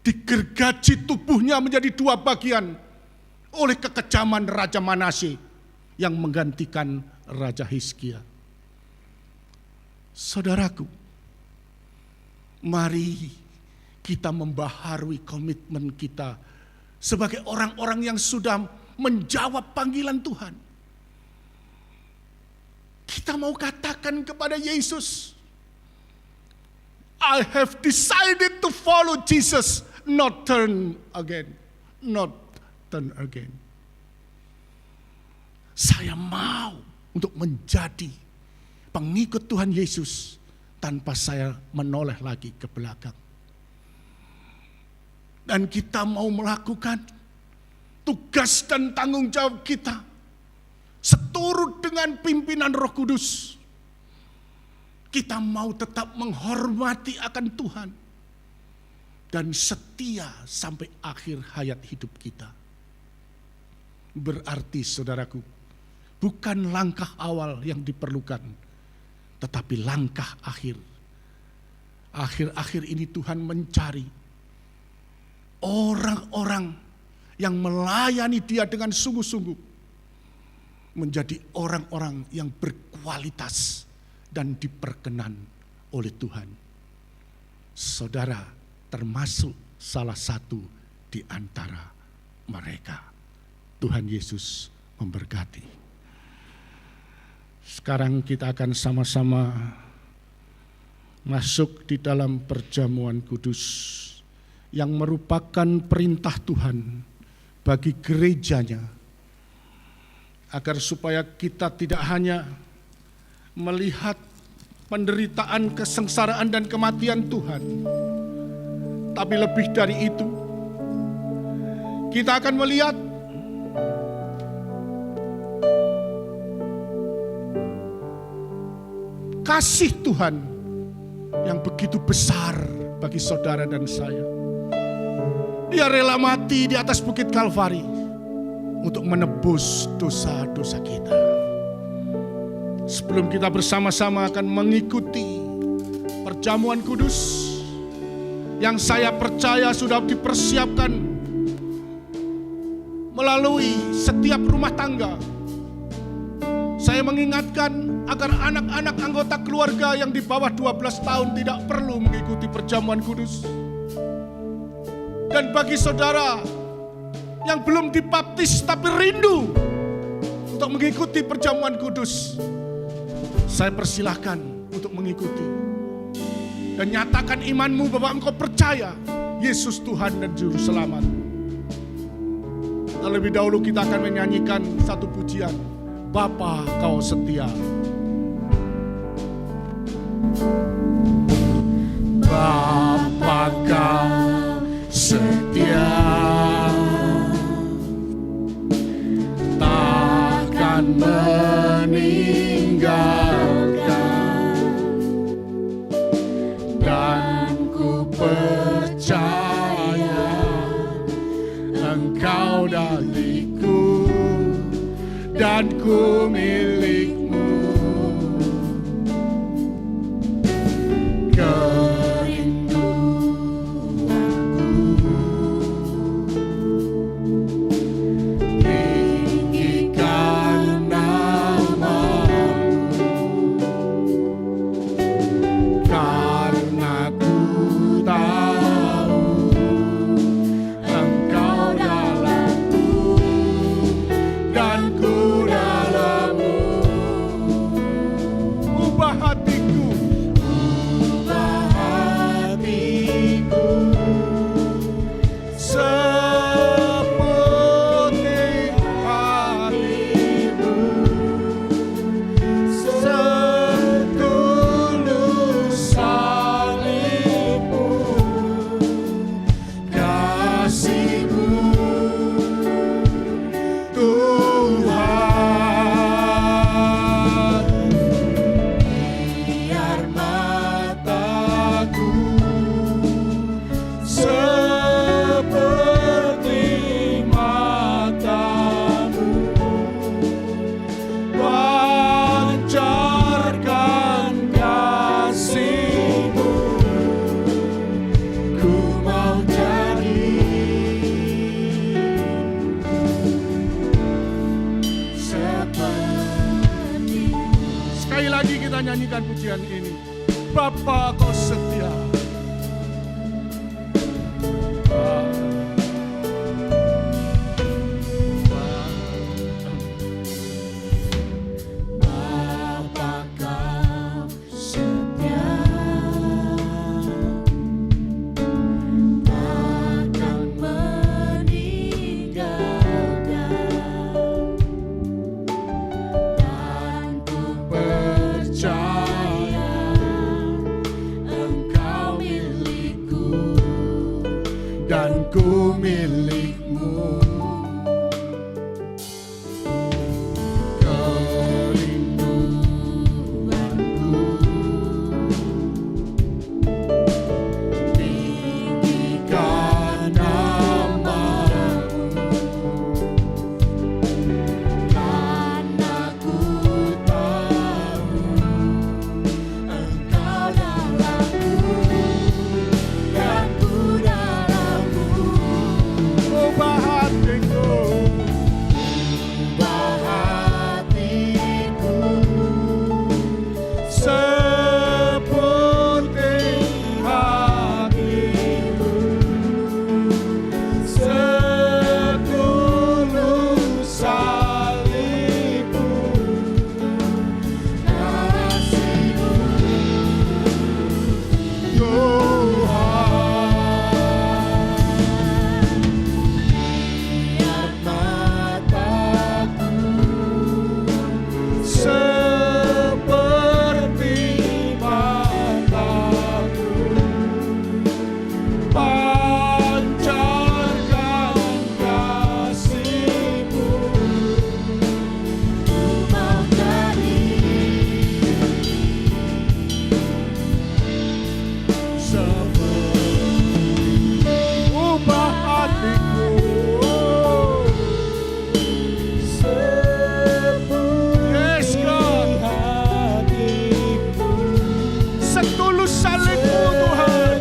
Digergaji tubuhnya menjadi 2 bagian oleh kekejaman Raja Manasye yang menggantikan Raja Hizkia. Saudaraku, mari kita membaharui komitmen kita sebagai orang-orang yang sudah menjawab panggilan Tuhan. Kita mau katakan kepada Yesus, I have decided to follow Jesus, not turn again. Saya mau untuk menjadi pengikut Tuhan Yesus tanpa saya menoleh lagi ke belakang. Dan kita mau melakukan tugas dan tanggung jawab kita seturut dengan pimpinan Roh Kudus. Kita mau tetap menghormati akan Tuhan dan setia sampai akhir hayat hidup kita. Berarti saudaraku, bukan langkah awal yang diperlukan, tetapi langkah akhir. Akhir-akhir ini Tuhan mencari orang-orang yang melayani Dia dengan sungguh-sungguh, menjadi orang-orang yang berkualitas dan diperkenan oleh Tuhan. Saudara termasuk salah satu di antara mereka. Tuhan Yesus memberkati. Sekarang kita akan sama-sama masuk di dalam perjamuan kudus yang merupakan perintah Tuhan bagi gerejanya, agar supaya kita tidak hanya melihat penderitaan, kesengsaraan dan kematian Tuhan, tapi lebih dari itu kita akan melihat kasih Tuhan yang begitu besar bagi saudara dan saya. Dia rela mati di atas bukit Kalvari untuk menebus dosa-dosa kita. Sebelum kita bersama-sama akan mengikuti perjamuan kudus yang saya percaya sudah dipersiapkan melalui setiap rumah tangga, saya mengingatkan agar anak-anak anggota keluarga yang di bawah 12 tahun tidak perlu mengikuti perjamuan kudus. Dan bagi saudara yang belum dibaptis tapi rindu untuk mengikuti perjamuan kudus, saya persilahkan untuk mengikuti. Dan nyatakan imanmu bahwa engkau percaya Yesus Tuhan dan Juru Selamat. Terlebih dahulu kita akan menyanyikan satu pujian, Bapa Kau Setia. Bapa Kau setia, takkan meninggalkan, dan ku percaya Engkau dariku dan ku milikmu. Dan ku dalammu. Sekali lagi kita nyanyikan pujian ini. Bapa kau setia. Bapa kau setia, takkan meninggalkan, dan ku percaya Engkau milikku Dan ku milikmu. tinggikan namamu, karena ku tahu Engkau dalamku dan ku dalammu. Ubah hatiku, Ubah hatiku seperti hatimu, setulus salibmu. kasihmu, biar mataku seperti mataku, pancarkan kasih-Mu. mau jadi Ubah hatiku, yes God, hatiku setulus salibmu Tuhan.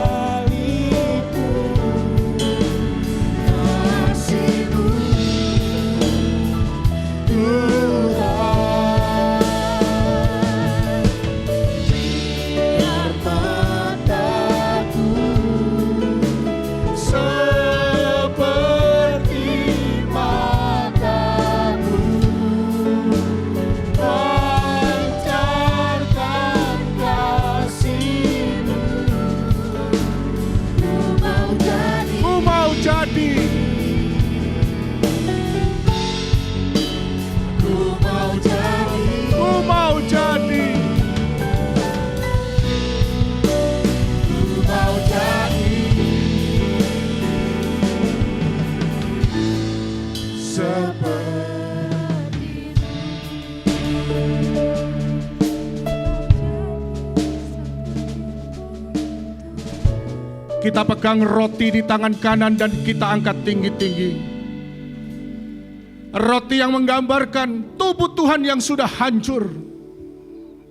salibmu, kasihmu Tuhan, biar mataku Seperti matamu pancarkan kasih-Mu. Ku mau jadi, ku mau jadi, ku mau jadi, ku mau jadi, ku mau jadi seperti kita pegang roti di tangan kanan dan kita angkat tinggi-tinggi. Roti yang menggambarkan tubuh Tuhan yang sudah hancur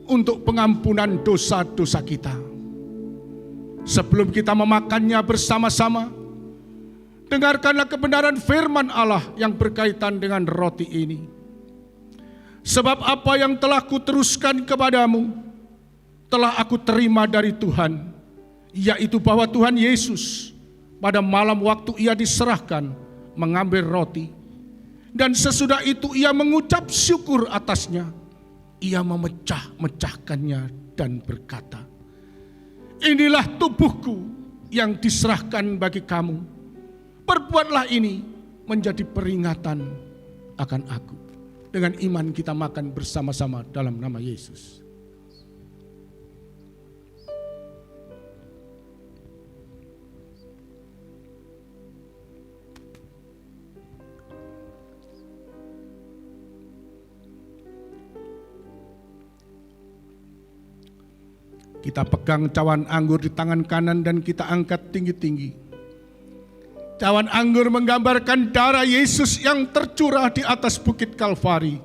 untuk pengampunan dosa-dosa kita. Sebelum kita memakannya bersama-sama, dengarkanlah kebenaran firman Allah yang berkaitan dengan roti ini. Sebab apa yang telah kuteruskan kepadamu, telah aku terima dari Tuhan, yaitu bahwa Tuhan Yesus pada malam waktu ia diserahkan mengambil roti, dan sesudah itu ia mengucap syukur atasnya, ia memecah-mecahkannya dan berkata, inilah tubuhku yang diserahkan bagi kamu, perbuatlah ini menjadi peringatan akan aku. Dengan iman kita makan bersama-sama dalam nama Yesus. Kita pegang cawan anggur di tangan kanan dan kita angkat tinggi-tinggi. Cawan anggur menggambarkan darah Yesus yang tercurah di atas bukit Kalvari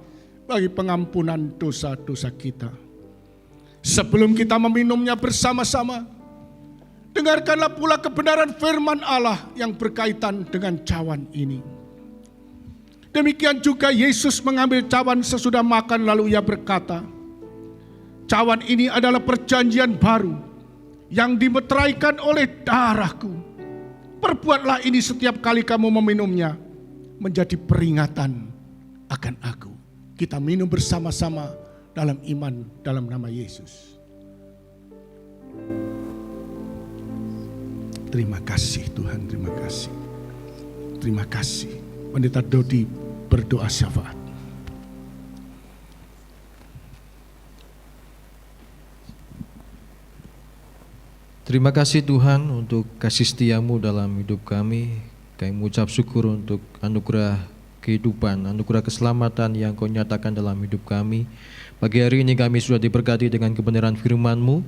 bagi pengampunan dosa-dosa kita. Sebelum kita meminumnya bersama-sama, dengarkanlah pula kebenaran firman Allah yang berkaitan dengan cawan ini. Demikian juga Yesus mengambil cawan sesudah makan lalu ia berkata, cawan ini adalah perjanjian baru yang dimeteraikan oleh darahku. Perbuatlah ini setiap kali kamu meminumnya menjadi peringatan akan aku. Kita minum bersama-sama dalam iman dalam nama Yesus. Terima kasih Tuhan, terima kasih. Terima kasih. Pendeta Dodi berdoa syafaat. Terima kasih Tuhan untuk kasih setia-Mu dalam hidup kami. Kami mengucap syukur untuk anugerah kehidupan, anugerah keselamatan yang Kau nyatakan dalam hidup kami. Pagi hari ini kami sudah diberkati dengan kebenaran firman-Mu,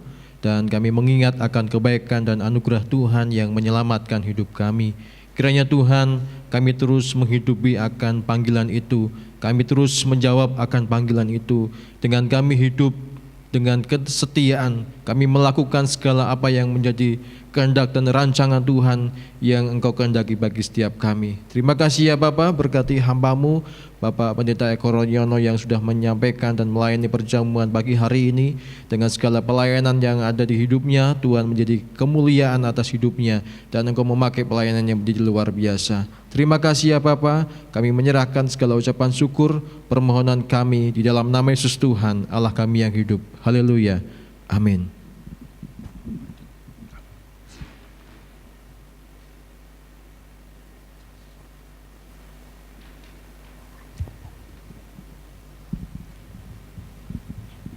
dan kami mengingat akan kebaikan dan anugerah Tuhan yang menyelamatkan hidup kami. Kiranya Tuhan, kami terus menghidupi akan panggilan itu, kami terus menjawab akan panggilan itu. Dengan kami hidup dengan kesetiaan, kami melakukan segala apa yang menjadi kehendak dan rancangan Tuhan yang Engkau kehendaki bagi setiap kami. Terima kasih ya Bapak, berkati hamba-Mu, Bapak Pendeta Eko Ronyono yang sudah menyampaikan dan melayani perjamuan pagi hari ini. Dengan segala pelayanan yang ada di hidupnya, Tuhan menjadi kemuliaan atas hidupnya, dan Engkau memakai pelayanannya menjadi luar biasa. Terima kasih ya Bapak, kami menyerahkan segala ucapan syukur, permohonan kami di dalam nama Yesus Tuhan, Allah kami yang hidup. Haleluya. Amin.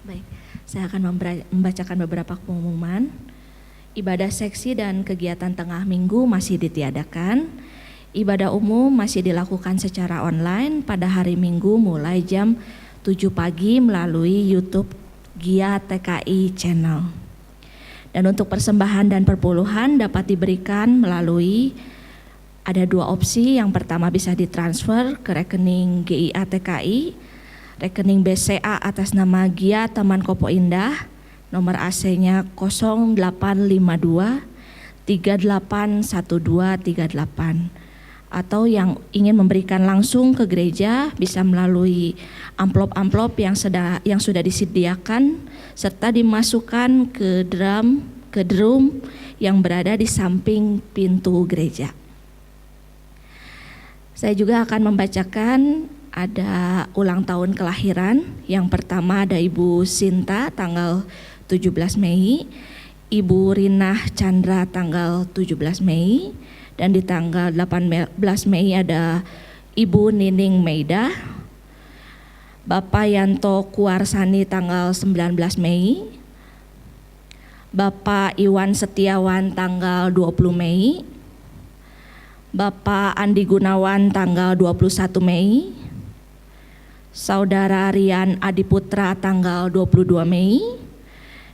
Baik, saya akan membacakan beberapa pengumuman. Ibadah seksi dan kegiatan tengah minggu masih ditiadakan. Ibadah umum masih dilakukan secara online pada hari Minggu mulai jam 7 pagi melalui YouTube Gia TKI Channel. Dan untuk persembahan dan perpuluhan dapat diberikan melalui ada dua opsi. Yang pertama bisa ditransfer ke rekening GIA TKI, rekening BCA atas nama Gia Taman Kopo Indah, nomor AC-nya 0852 381238. Atau yang ingin memberikan langsung ke gereja bisa melalui amplop-amplop yang sudah disediakan serta dimasukkan ke drum yang berada di samping pintu gereja. Saya juga akan membacakan ada ulang tahun kelahiran. Yang pertama ada Ibu Sinta tanggal 17 Mei, Ibu Rinah Chandra tanggal 17 Mei, dan di tanggal 18 Mei ada Ibu Nining Meida, Bapak Yanto Kuarsani tanggal 19 Mei, Bapak Iwan Setiawan tanggal 20 Mei, Bapak Andi Gunawan tanggal 21 Mei, Saudara Rian Adiputra tanggal 22 Mei,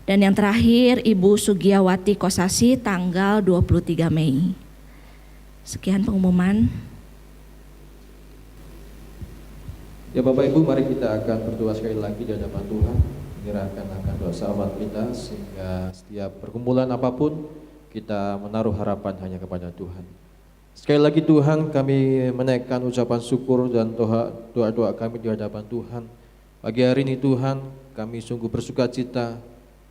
dan yang terakhir Ibu Sugiawati Kosasi tanggal 23 Mei. Sekian pengumuman. Ya Bapak Ibu, mari kita akan berdoa sekali lagi di hadapan Tuhan, menyerahkan akan doa sahabat kita, sehingga setiap perkumpulan apapun kita menaruh harapan hanya kepada Tuhan. Sekali lagi Tuhan, kami menaikkan ucapan syukur dan doa-doa kami di hadapan Tuhan. Pagi hari ini Tuhan, kami sungguh bersuka cita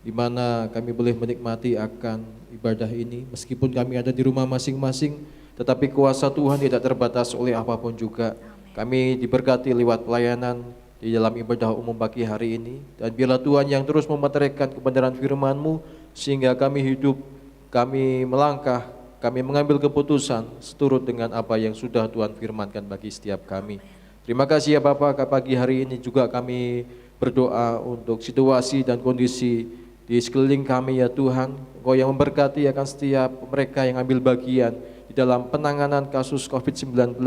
di mana kami boleh menikmati akan ibadah ini, meskipun kami ada di rumah masing-masing. Tetapi kuasa Tuhan tidak terbatas oleh apapun juga. Kami diberkati lewat pelayanan di dalam ibadah umum pagi hari ini. Dan biarlah Tuhan yang terus memeteraikan kebenaran firman-Mu, sehingga kami hidup, kami melangkah, kami mengambil keputusan seturut dengan apa yang sudah Tuhan firmankan bagi setiap kami. Terima kasih ya Bapak, pagi hari ini juga kami berdoa untuk situasi dan kondisi di sekeliling kami ya Tuhan. Engkau yang memberkati akan setiap mereka yang ambil bagian di dalam penanganan kasus COVID-19,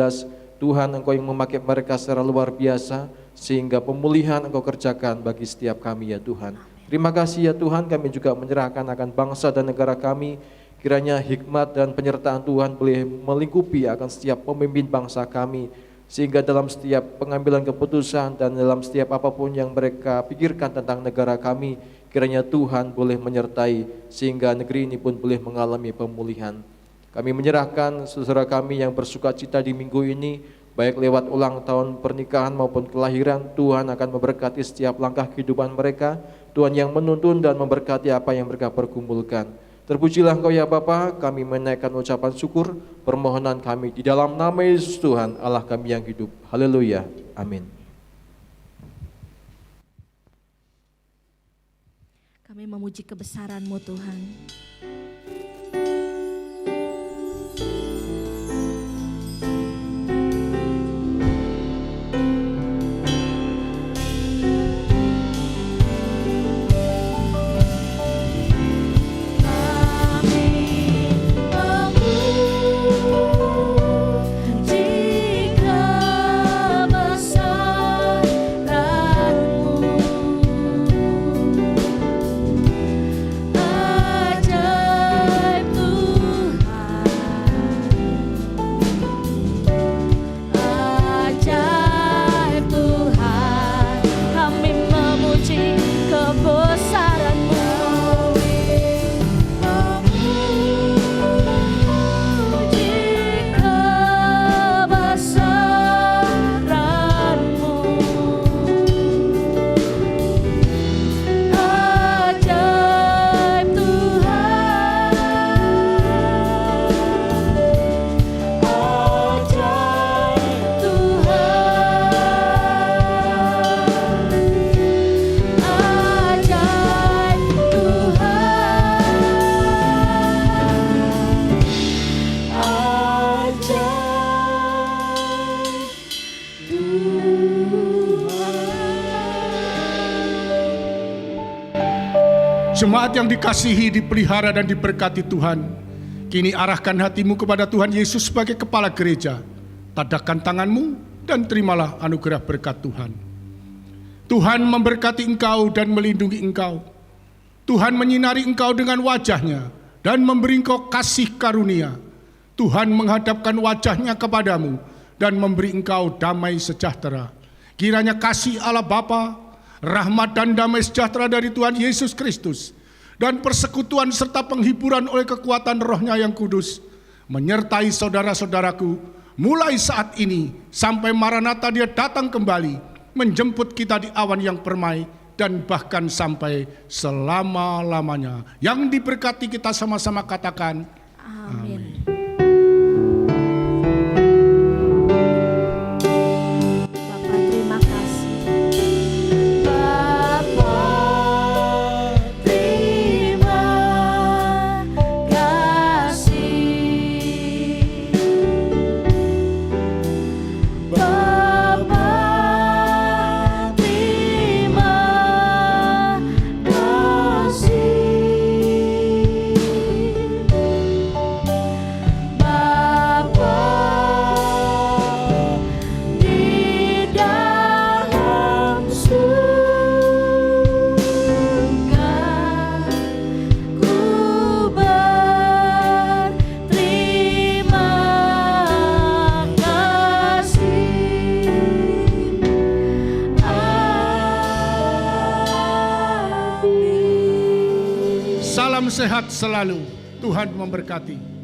Tuhan Engkau yang memakai mereka secara luar biasa, sehingga pemulihan Engkau kerjakan bagi setiap kami ya Tuhan. Terima kasih ya Tuhan, kami juga menyerahkan akan bangsa dan negara kami, kiranya hikmat dan penyertaan Tuhan boleh melingkupi akan setiap pemimpin bangsa kami, sehingga dalam setiap pengambilan keputusan dan dalam setiap apapun yang mereka pikirkan tentang negara kami, kiranya Tuhan boleh menyertai, sehingga negeri ini pun boleh mengalami pemulihan. Kami menyerahkan saudara kami yang bersuka cita di minggu ini, baik lewat ulang tahun pernikahan maupun kelahiran. Tuhan akan memberkati setiap langkah kehidupan mereka. Tuhan yang menuntun dan memberkati apa yang mereka perkumpulkan. Terpujilah Engkau ya Bapa, kami menaikkan ucapan syukur, permohonan kami di dalam nama Yesus Tuhan, Allah kami yang hidup. Haleluya, amin. Kami memuji kebesaran-Mu Tuhan. Jemaat yang dikasihi, dipelihara dan diberkati Tuhan, kini arahkan hatimu kepada Tuhan Yesus sebagai kepala gereja. Tadahkan tanganmu dan terimalah anugerah berkat Tuhan. Tuhan memberkati engkau dan melindungi engkau. Tuhan menyinari engkau dengan wajah-Nya dan memberi engkau kasih karunia. Tuhan menghadapkan wajah-Nya kepadamu dan memberi engkau damai sejahtera. Kiranya kasih Allah Bapa, rahmat dan damai sejahtera dari Tuhan Yesus Kristus, dan persekutuan serta penghiburan oleh kekuatan Roh-Nya yang kudus menyertai saudara-saudaraku mulai saat ini sampai Maranatha Dia datang kembali menjemput kita di awan yang permai dan bahkan sampai selama-lamanya. Yang diberkati kita sama-sama katakan amin. Bapak terima kasih. Salam sehat selalu. Tuhan memberkati.